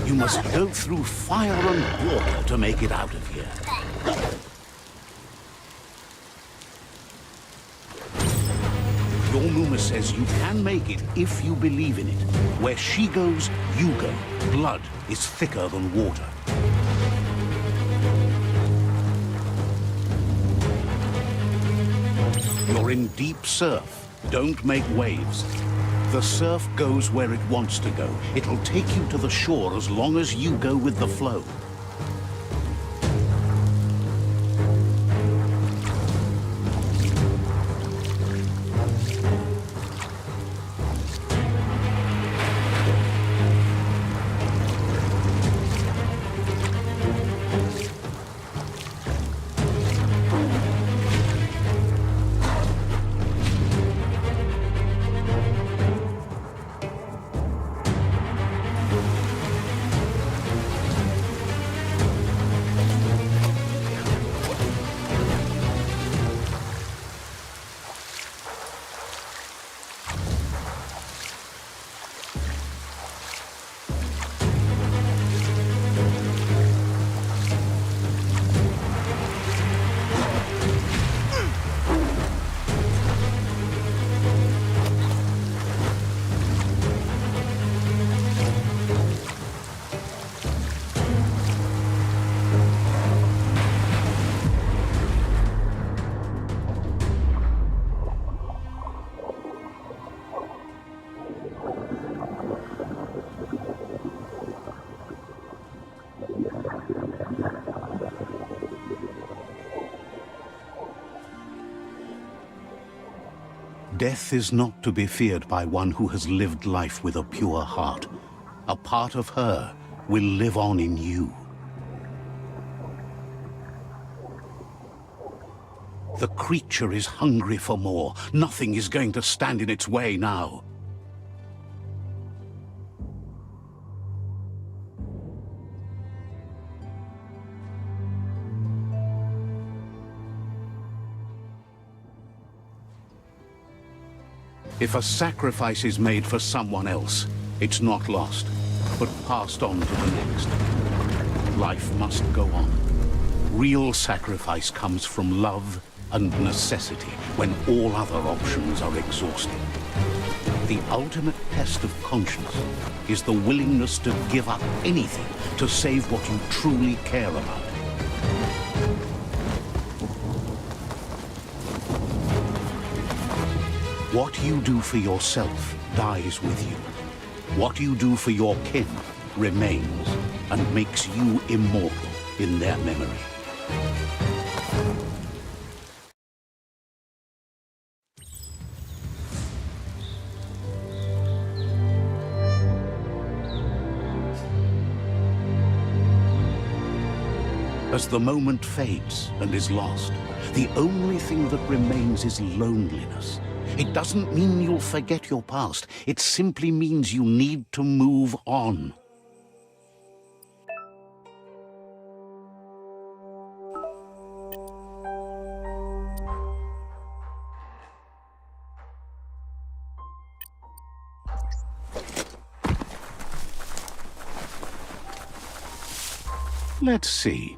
You must go through fire and water to make it out of here. Your Muma says you can make it if you believe in it. Where she goes, you go. Blood is thicker than water. You're in deep surf. Don't make waves. The surf goes where it wants to go. It'll take you to the shore as long as you go with the flow. Death is not to be feared by one who has lived life with a pure heart. A part of her will live on in you. The creature is hungry for more. Nothing is going to stand in its way now. If a sacrifice is made for someone else, it's not lost, but passed on to the next. Life must go on. Real sacrifice comes from love and necessity when all other options are exhausted. The ultimate test of conscience is the willingness to give up anything to save what you truly care about. What you do for yourself dies with you. What you do for your kin remains and makes you immortal in their memory. As the moment fades and is lost, the only thing that remains is loneliness. It doesn't mean you'll forget your past. It simply means you need to move on. Let's see.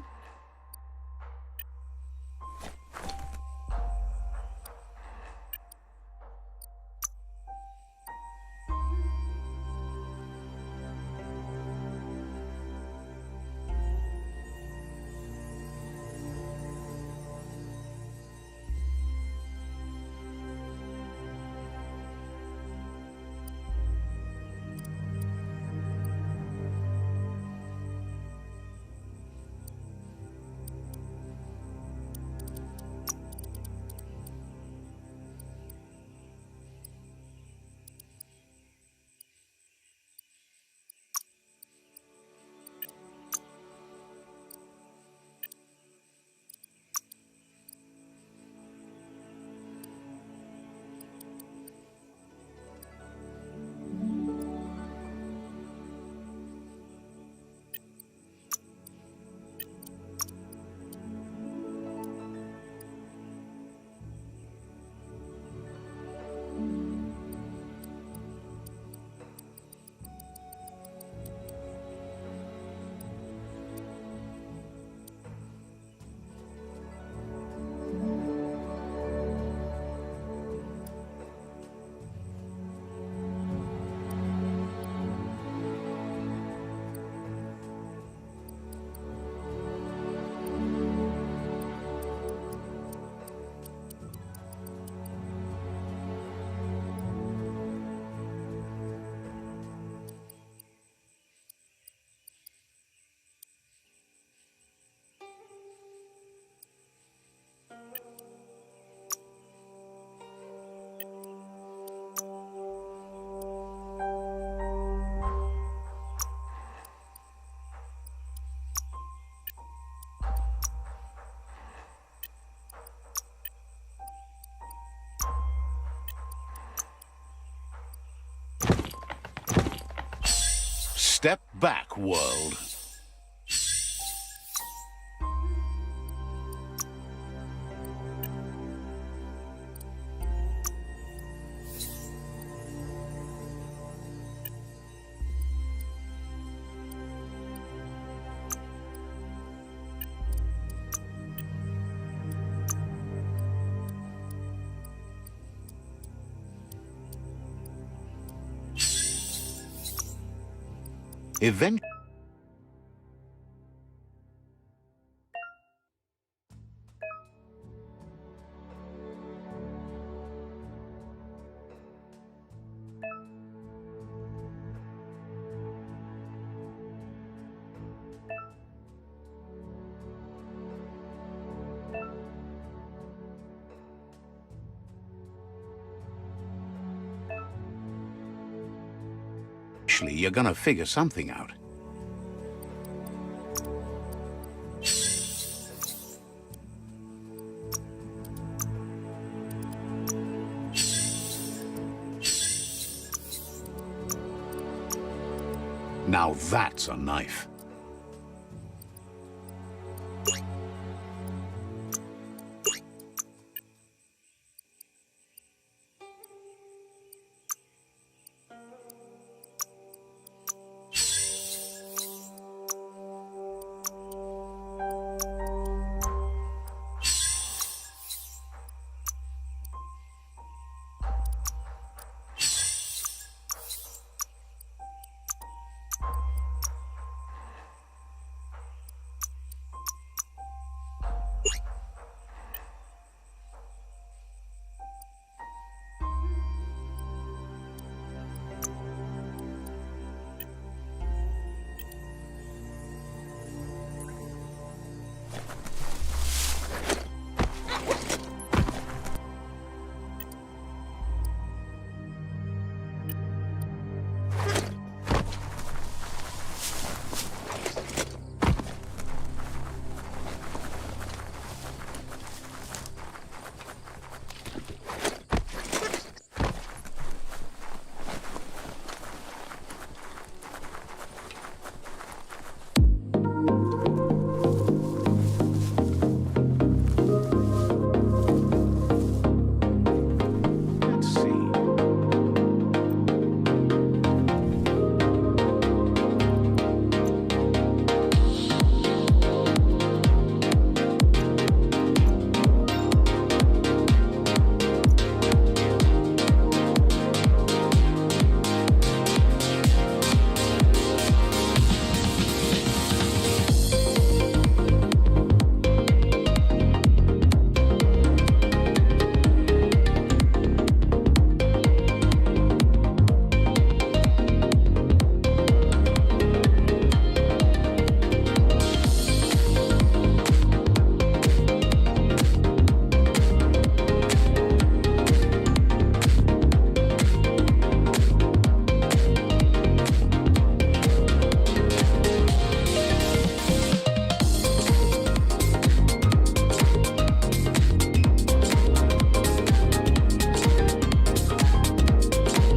Step back, world. Eventually, you're gonna figure something out. Now that's a knife.